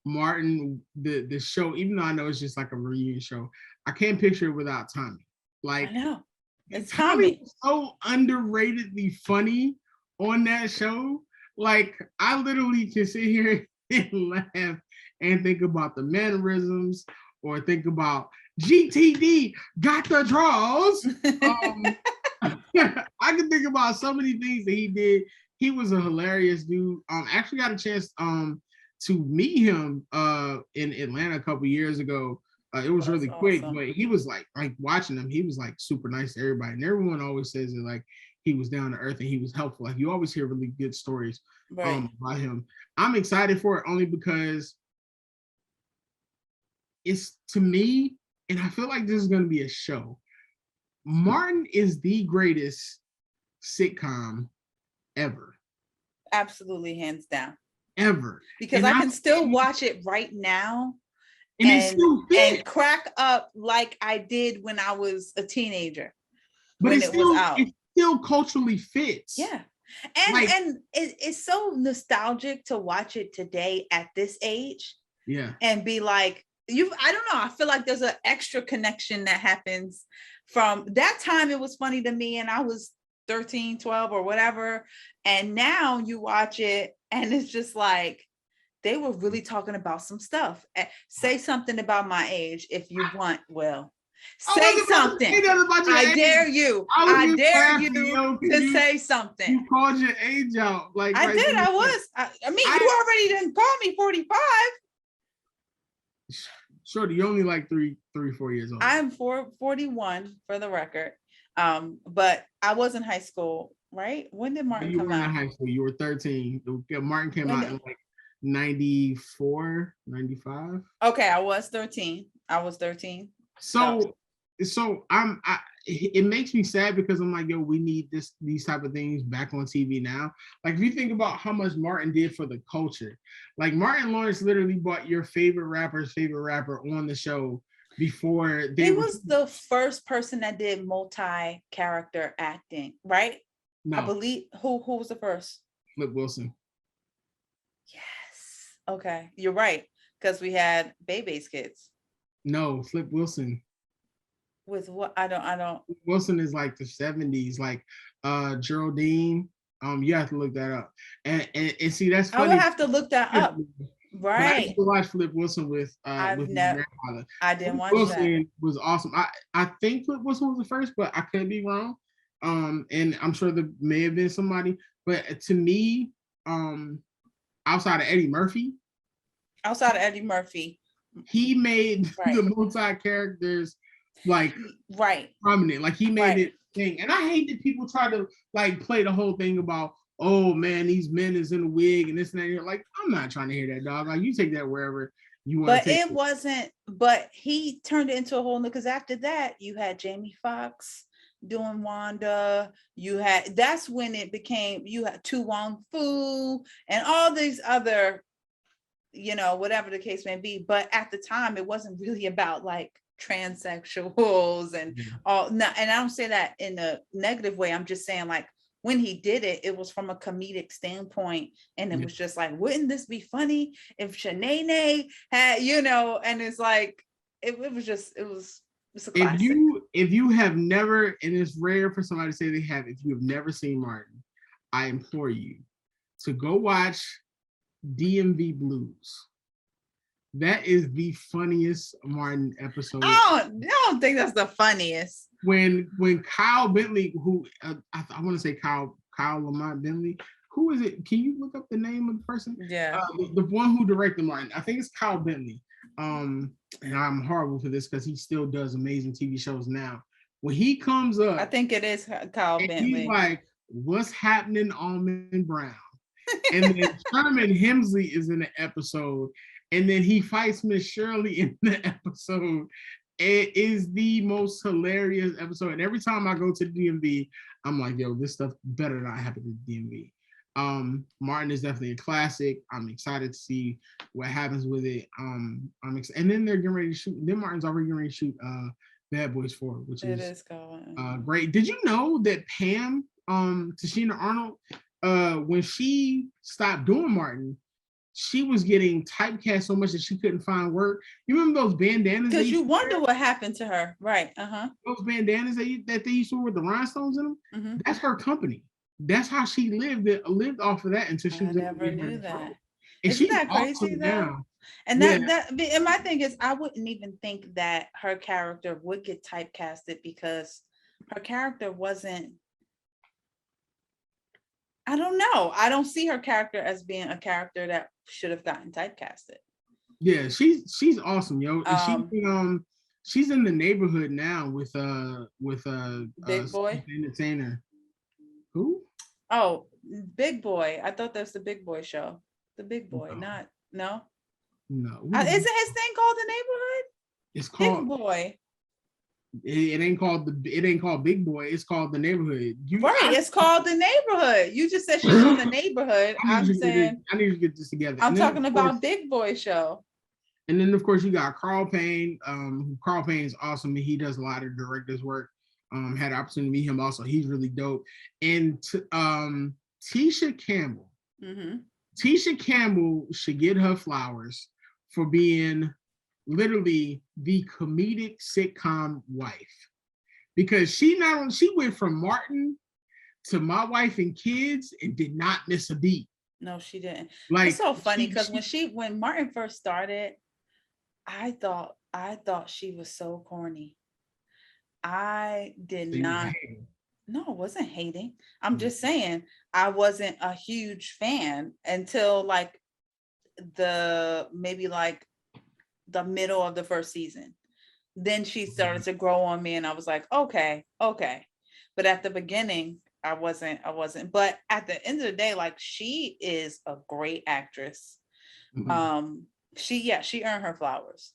Martin, the show, even though I know it's just like a reunion show, I can't picture it without Tommy. Like, I know. It's Tommy was so underratedly funny on that show. Like, I literally can sit here and laugh and think about the mannerisms or think about GTD got the draws. I can think about so many things that he did. He was a hilarious dude. Actually got a chance to meet him in Atlanta a couple years ago. It was really quick, but he was like watching him. He was like super nice to everybody, and everyone always says that like he was down to earth and he was helpful. Like you always hear really good stories Right. about him. I'm excited for it only because it's, to me, and I feel like this is going to be a show. Martin is the greatest sitcom ever, Absolutely, hands down. ever. Because And I can still watch it right now it still fits, and crack up like I did when I was a teenager but when it was out. it still culturally fits. Yeah. Like, And it's so nostalgic to watch it today at this age. Yeah. And be like, I don't know, I feel like there's an extra connection that happens from that time. It was funny to me and I was 13, 12 or whatever. And now you watch it and it's just like, they were really talking about some stuff. Say something about my age if you want, Will. Say something. I dare you. I dare you to say something. You called your age out. Like I did. I was. I mean, you already didn't call me 45. Shorty, you're only like 4 years old. I'm 41 for the record. But I was in high school, right? When did Martin come out? You were in high school. You were 13. Martin came out in like 94, 95. Okay, I was 13. So it makes me sad because I'm like, yo, we need these type of things back on TV now. Like if you think about how much Martin did for the culture, like Martin Lawrence literally brought your favorite rapper's favorite rapper on the show before he was the first person that did multi-character acting, right? No. I believe who was the first? Flip Wilson. Yes. Okay, you're right. Because we had Bebe's Kids. No, Flip Wilson. With what? I don't. Wilson is like the 70s, like Geraldine. You have to look that up. And see, that's funny. I will have to look that up. Right. I used to watch Flip Wilson with my grandfather. I didn't watch Wilson that. Was awesome. I think Flip Wilson was the first, but I could be wrong. And I'm sure there may have been somebody, but to me, outside of Eddie Murphy, he made the multi-characters like prominent. Like he made it thing. And I hate that people try to like play the whole thing about, oh man, these men is in a wig and this and that. You're like, I'm not trying to hear that, dog. Like you take that wherever you want. But it wasn't. But he turned it into a whole new. Because after that, you had Jamie Foxx doing Wanda. That's when it became. You had Tu Wong Fu and all these other, whatever the case may be. But at the time, it wasn't really about like transsexuals and all. And I don't say that in a negative way. I'm just saying like when he did it, it was from a comedic standpoint, and it was just like, wouldn't this be funny if Shanae had, and it's like it's a classic. If you have never, and it's rare for somebody to say they have, if you have never seen Martin, I implore you to go watch DMV Blues. That is the funniest Martin episode. I don't think that's the funniest. When Kyle Bentley, who I want to say Kyle Lamont Bentley, who is it? Can you look up the name of the person? Yeah, the one who directed Martin. I think it's Kyle Bentley. And I'm horrible for this because he still does amazing TV shows now. When he comes up, I think it is Kyle Bentley. He's like, "What's happening, Almond Brown?" And then Sherman Hemsley is in the episode. And then he fights Miss Shirley in the episode. It is the most hilarious episode. And every time I go to the DMV, I'm like, yo, this stuff better not happen to the DMV. Martin is definitely a classic. I'm excited to see what happens with it. I'm excited. And then they're getting ready to shoot. Then Martin's already getting ready to shoot Bad Boys 4, which is great. Did you know that Pam, Tashina Arnold, when she stopped doing Martin, she was getting typecast so much that she couldn't find work. You remember those bandanas? Because you wonder what happened to her, right? Those bandanas that they used to wear with the rhinestones in them. Mm-hmm. That's her company. That's how she lived off of that until she was. I never knew that. Isn't that crazy though? And and my thing is, I wouldn't even think that her character would get typecasted because her character wasn't. I don't know. I don't see her character as being a character that should have gotten typecasted. Yeah, she's awesome, yo. And she's in The Neighborhood now with Big Boy Entertainer. Who? Oh, Big Boy. I thought that's the Big Boy show. The Big Boy, No, not no. no. Isn't his thing called The Neighborhood? It's Big called. Boy. It ain't called It ain't called Big Boy. It's called The Neighborhood. Right, it's called The Neighborhood. You just said she's on The Neighborhood. I'm saying I need to get this together. I'm And then, talking about Big Boy show. and then of course you got Carl Payne. Carl Payne is awesome. He does a lot of director's work. Had the opportunity to meet him also. He's really dope. And Tisha Campbell. Mm-hmm. Tisha Campbell should get her flowers for being literally the comedic sitcom wife, because she went from Martin to My Wife and Kids and did not miss a beat. No, she didn't. Like, it's so funny because when Martin first started, I thought she was so corny. I did not. No, I wasn't hating. I'm just saying I wasn't a huge fan until like maybe the middle of the first season. Then she started to grow on me and I was like, okay. But at the beginning, I wasn't. But at the end of the day, like, she is a great actress. Mm-hmm. She earned her flowers.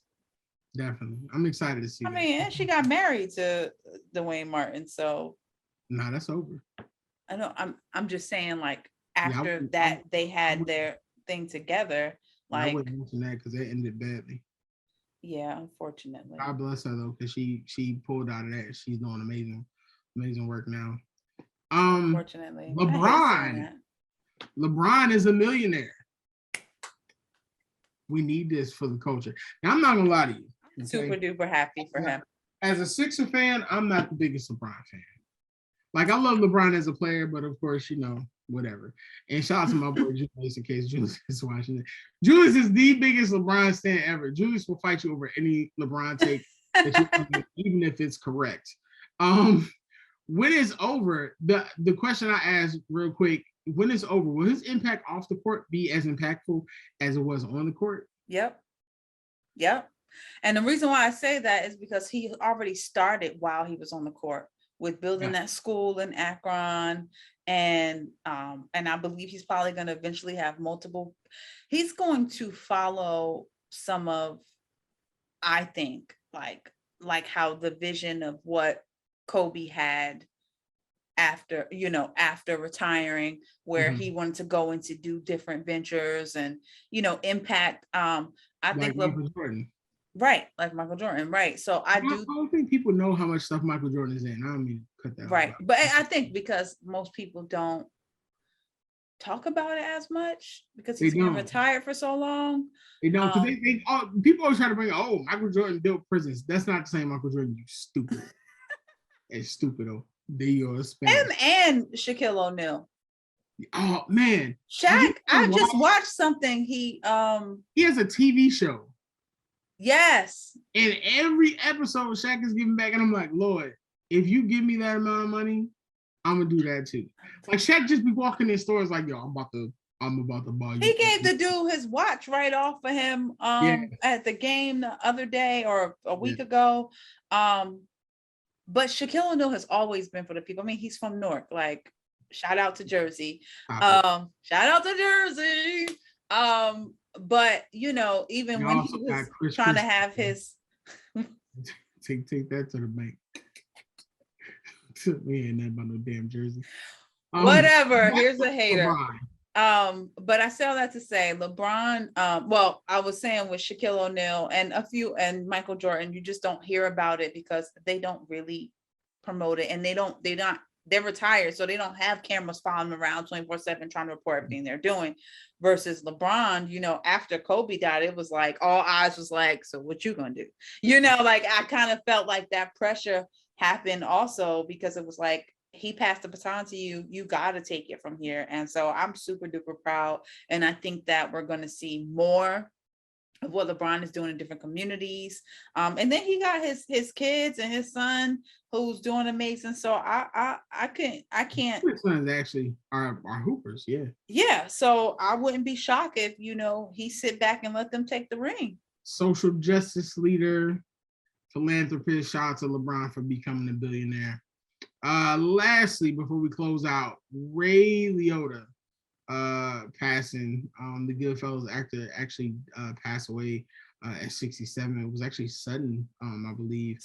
Definitely. I'm excited to see I mean, and she got married to Dwayne Martin, so nah, that's over. I know. I'm just saying, like, after that they had their thing together. Like, I wouldn't mention that because it ended badly. Yeah, unfortunately. God bless her though, because she pulled out of that. She's doing amazing work now. Unfortunately, LeBron is a millionaire. We need this for the culture. Now, I'm not gonna lie to you. Okay? Super duper happy for him. As a Sixer fan, I'm not the biggest LeBron fan. Like, I love LeBron as a player, but of course, whatever. And shout out to my boy Julius in case Julius is watching it. Julius is the biggest LeBron fan ever. Julius will fight you over any LeBron take that you even if it's correct. When it's over, the question I asked real quick, when it's over, will his impact off the court be as impactful as it was on the court? Yep. And the reason why I say that is because he already started while he was on the court with building that school in Akron. And I believe he's probably going to eventually have multiple. He's going to follow some of, I think, like how the vision of what Kobe had after retiring, where he wanted to go into do different ventures and impact. I think Michael Jordan. Right, like Michael Jordan, right. So I don't think people know how much stuff Michael Jordan is in. I don't mean to cut that right, but I think because most people don't talk about it as much because he's been retired for so long. They don't, because people always try to bring, Michael Jordan built prisons. That's not the same Michael Jordan, you stupid. It's stupid though. Him and Shaquille O'Neal. Oh man, Shaq! I just watched something. He has a TV show. Yes. And every episode, Shaq is giving back, and I'm like, Lord, if you give me that amount of money, I'm gonna do that too. Like, Shaq just be walking in stores like, yo, I'm about to buy you. He gave the dude his watch right off for him at the game the other day or a week ago. But Shaquille O'Neal has always been for the people. I mean, he's from Newark. Like, shout out to Jersey. Shout out to Jersey. But even when he was trying to have his take that to the bank. We ain't that about no damn Jersey. Whatever. Here's a hater. LeBron. But I say all that to say LeBron. Well, I was saying with Shaquille O'Neal and Michael Jordan, you just don't hear about it because they don't really promote it, and they're retired, so they don't have cameras following them around 24/7 trying to report everything they're doing. Versus LeBron, after Kobe died, it was like all eyes was like, so what you gonna do? Like I kind of felt like that pressure happened also because it was like he passed the baton to you. You got to take it from here. And so I'm super duper proud, and I think that we're going to see more of what LeBron is doing in different communities. And then he got his kids and his son who's doing amazing. So I can't. His sons actually are hoopers, yeah. Yeah. So I wouldn't be shocked if he sit back and let them take the ring. Social justice leader, philanthropist. Shout out to LeBron for becoming a billionaire. Lastly, before we close out, Ray Liotta passing. The Goodfellas actor actually passed away at 67. It was actually sudden, I believe.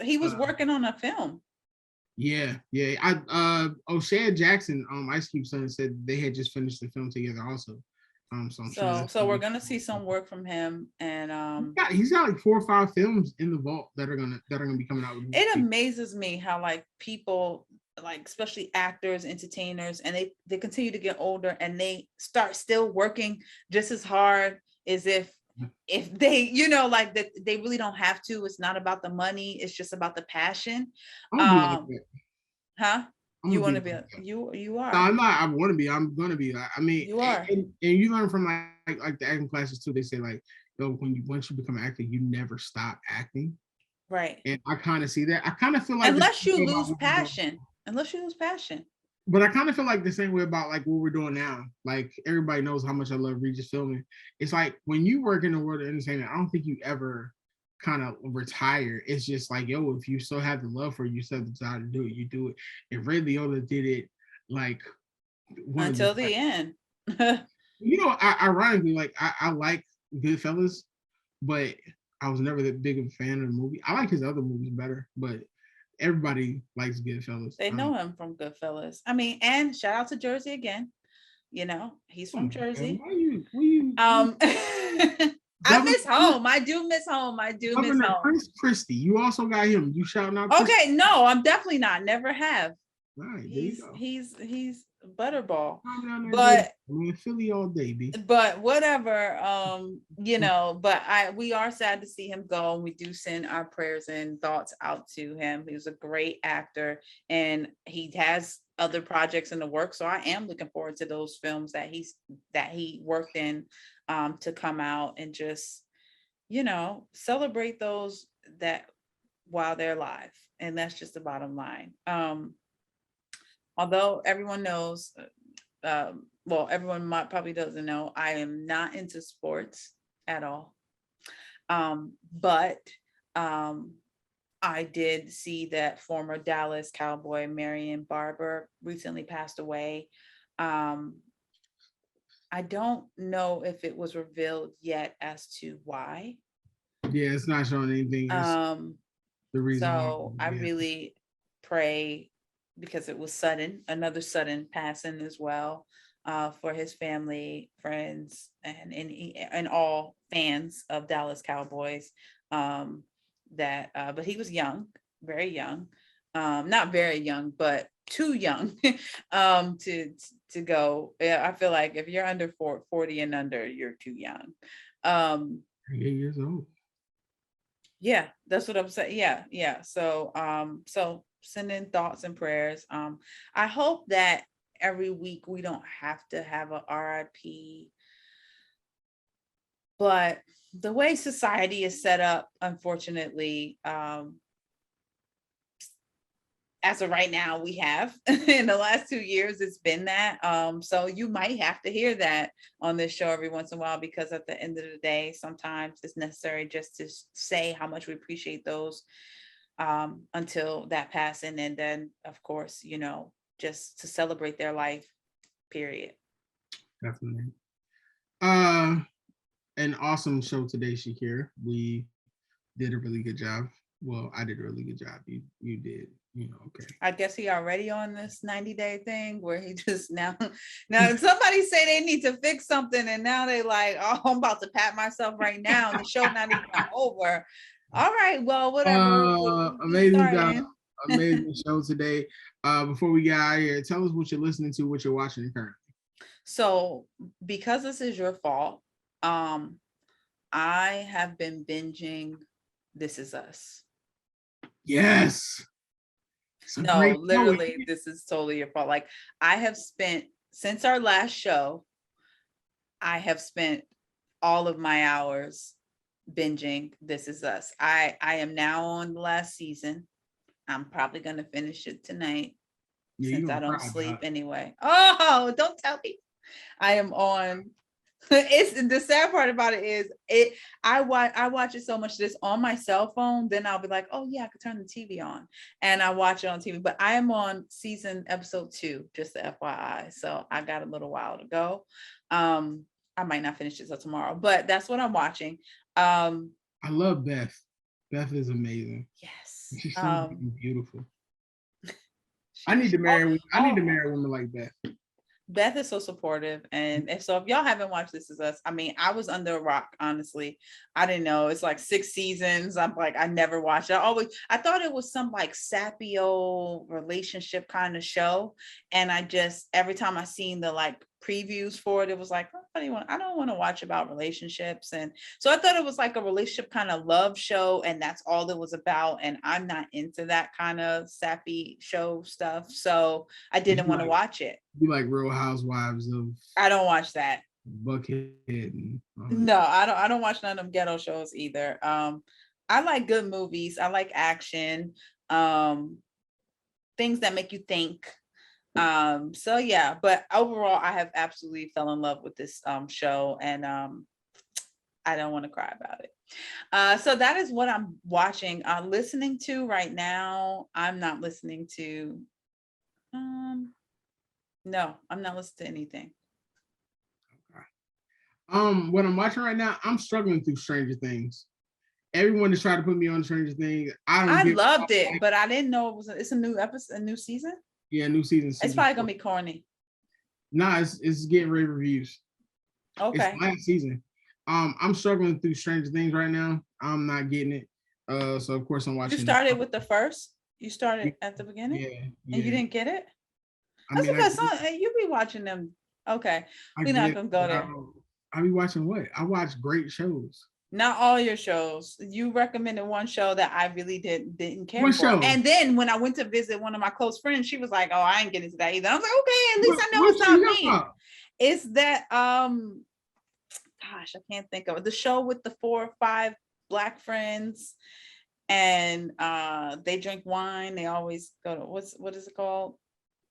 He was working on a film. Yeah. O'Shea Jackson, Ice Cube's son, said they had just finished the film together also. So I'm sure So we're gonna see some work from him, and he's got like 4 or 5 films in the vault that are gonna be coming out. It amazes me how like people, like especially actors, entertainers, and they continue to get older and they start still working just as hard as if they, like that they really don't have to. It's not about the money, it's just about the passion. I'm gonna be like that. Huh? You want to be you are. No, I'm not. I want to be. I'm gonna be. I mean, you are. And you learn from like the acting classes too. They say like, yo, once you become an actor, you never stop acting. Right. And I kind of see that. I kind of feel like unless you lose passion. But I kind of feel like the same way about like what we're doing now. Like everybody knows how much I love Regis filming. It's like when you work in the world of entertainment, I don't think you ever kind of retire. It's just like, yo, if you still have the love for it, you still have the desire to do it, you do it. And Ray Liotta did it like until the end. Ironically, like I like Goodfellas, but I was never that big of a fan of the movie. I like his other movies better, but everybody likes Goodfellas. They know him from Goodfellas. I mean, and shout out to Jersey again. He's from Jersey. Why you I miss home. I do miss home. Prince Christie. You also got him. You shouting out. Okay, no, I'm definitely not. Never have. Right, he's Butterball. But I'm in Philly all day, B. But whatever, but we are sad to see him go, and we do send our prayers and thoughts out to him. He was a great actor, and he has other projects in the works. So I am looking forward to those films that he worked in to come out, and just celebrate those that while they're alive. And that's just the bottom line. Although everyone knows, everyone probably doesn't know, I am not into sports at all. But I did see that former Dallas Cowboy Marion Barber recently passed away. I don't know if it was revealed yet as to why. Yeah, it's not showing anything. The reason. So I really pray, because it was another sudden passing as well, for his family, friends, and all fans of Dallas Cowboys. But he was young, very young, not very young, but too young to go. Yeah, I feel like if you're under 40 and under, you're too young. 8 years old. Yeah, that's what I'm saying. Yeah. So sending thoughts and prayers. I hope that every week we don't have to have a RIP, but the way society is set up, unfortunately, as of right now, we have in the last 2 years, it's been that. So you might have to hear that on this show every once in a while, because at the end of the day, sometimes it's necessary just to say how much we appreciate those until that passing. And then, of course, just to celebrate their life, period. Definitely. An awesome show today, Shakira. We did a really good job. Well, I did a really good job. You did. Okay. I guess he already on this 90-day thing where he just now somebody say they need to fix something, and now they like, oh, I'm about to pat myself right now, and the show not even over. All right, well, whatever. Amazing job. Amazing show today. Before we get out of here, tell us what you're listening to, what you're watching currently. So, because this is your fault, I have been binging This Is Us. Yes. No, literally, this is totally your fault. Like, I have spent, since our last show, I have spent all of my hours binging This Is Us. I am now on the last season. I'm probably going to finish it tonight, since I don't sleep anyway. Oh, don't tell me. I am on It's the sad part about it is I watch it so much this on my cell phone, then I'll be like, oh yeah, I could turn the TV on and I watch it on TV. But I am on episode 2, just the FYI. So I got a little while to go. I might not finish it till tomorrow, but that's what I'm watching. I love Beth. Beth is amazing. Yes. She's so beautiful. I need to marry women like Beth. Beth is so supportive, and if y'all haven't watched This Is Us, I mean, I was under a rock, honestly. I didn't know it's like 6 seasons. I'm like, I never watched it. I thought it was some like sappy old relationship kind of show, and every time I seen the like previews for it, it was like, I don't want to watch about relationships, and so I thought it was like a relationship kind of love show, and that's all it was about. And I'm not into that kind of sappy show stuff, so I didn't want to watch it. You like Real Housewives of? I don't watch that. Buckhead. No, I don't watch none of them ghetto shows either. I like good movies. I like action, things that make you think. So yeah, but overall I have absolutely fell in love with this show, and I don't want to cry about it. So that is what I'm watching. Listening to right now, I'm not listening to no, I'm not listening to anything. Okay. What I'm watching right now, I'm struggling through Stranger Things. Everyone is trying to put me on Stranger Things. I loved it, but I didn't know it's a new episode, a new season. Yeah, new season. It's probably gonna be corny. Nah, it's getting rave reviews. Okay. It's last season. I'm struggling through Stranger Things right now. I'm not getting it. So of course I'm watching. You started with the first. You started at the beginning. Yeah. And you didn't get it. That's because you be watching them. Okay, we're not gonna go there. I be watching what? I watch great shows. Not all your shows. You recommended one show that I really didn't care for. Show? And then when I went to visit one of my close friends, she was like, "Oh, I ain't getting into that either." I was like, "Okay, at least I know it's not me." It's that gosh, I can't think of it. The show with the 4 or 5 Black friends, and they drink wine. They always go to what is it called?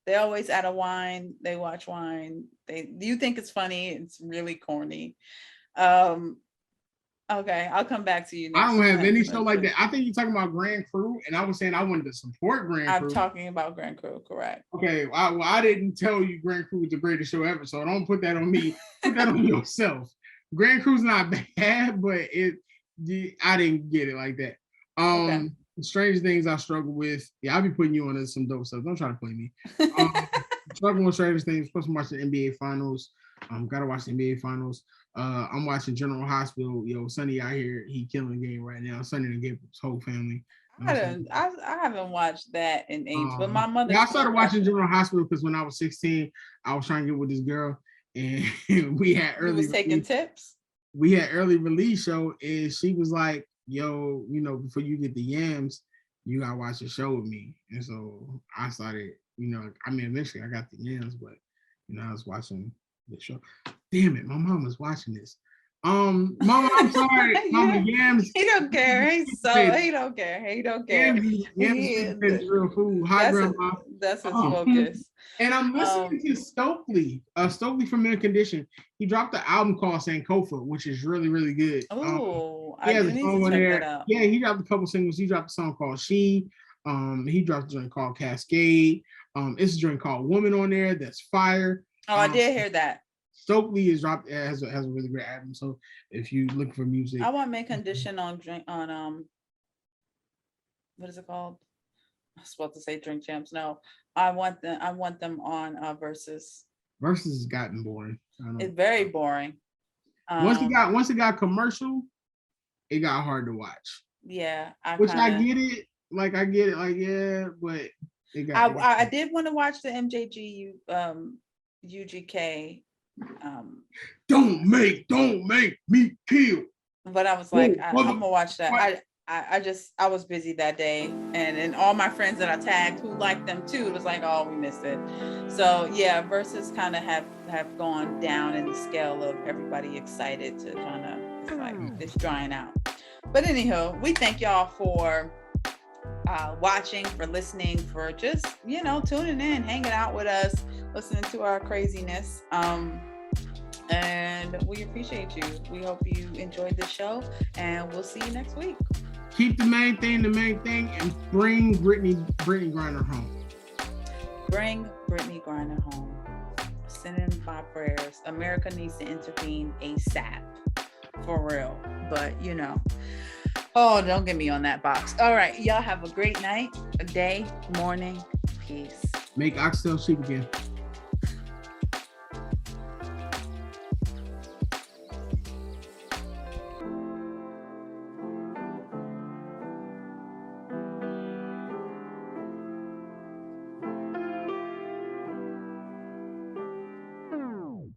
They always add a wine. They watch wine. You think it's funny? It's really corny. Okay, I'll come back to you next. I don't have any show like that. I think you're talking about Grand Crew, and I was saying I wanted to support Grand Crew. I'm talking about Grand Crew, correct? Okay, I didn't tell you Grand Crew was the greatest show ever, so don't put that on me. Put that on yourself. Grand Crew's not bad, but I didn't get it like that. Okay. Strange Things I struggle with. Yeah, I'll be putting you on some dope stuff. Don't try to play me. Struggling with Strange Things. Plus, I'm watching NBA Finals. Gotta watch the NBA Finals. I'm watching General Hospital. Yo, Sonny out here, he killing the game right now. Sonny and his whole family. I haven't watched that in age, but my mother. Yeah, I started watching General Hospital because when I was 16, I was trying to get with this girl, and we had early. You was taking tips. We had early release show, and she was like, "Yo, before you get the yams, you gotta watch the show with me." And so I started. Eventually I got the yams, but I was watching the show. Damn it, my mom was watching this. Mama, I'm sorry. Mama, yams. He don't care. He don't care. He don't care. Yams is real food. Hi, Grandma. That's his focus. And I'm listening to Stokely. Stokely from Mint Condition. He dropped an album called Sankofa, which is really, really good. Oh, he has a song on there. Yeah, he dropped a couple singles. He dropped a song called She. He dropped a joint called Cascade. It's a joint called Woman on there. That's fire. Oh, I did hear that. Stokely has a really great album. So if you look for music, I want Mint Condition on what is it called? I was supposed to say Drink Champs. No, I want them on Versus. Versus has gotten boring. It's very boring. Once it got commercial, it got hard to watch. Yeah, I get it. Like I get it. Like yeah, but I did want to watch the MJG UGK. Don't make me kill. But I was like, I'm gonna watch that. I was busy that day, and all my friends that I tagged who liked them too, it was like, oh, we missed it. So yeah, Versus kind of have gone down in the scale of everybody excited to kind of, it's like it's drying out. But anyhow, we thank y'all for watching, for listening, for just tuning in, hanging out with us, listening to our craziness. And we appreciate you. We hope you enjoyed the show, and we'll see you next week. Keep the main thing, and bring Brittany Griner home. Bring Brittany Griner home. Send in my prayers. America needs to intervene ASAP. For real. But oh, don't get me on that box. All right. Y'all have a great night, a day, morning. Peace. Make oxtail soup again.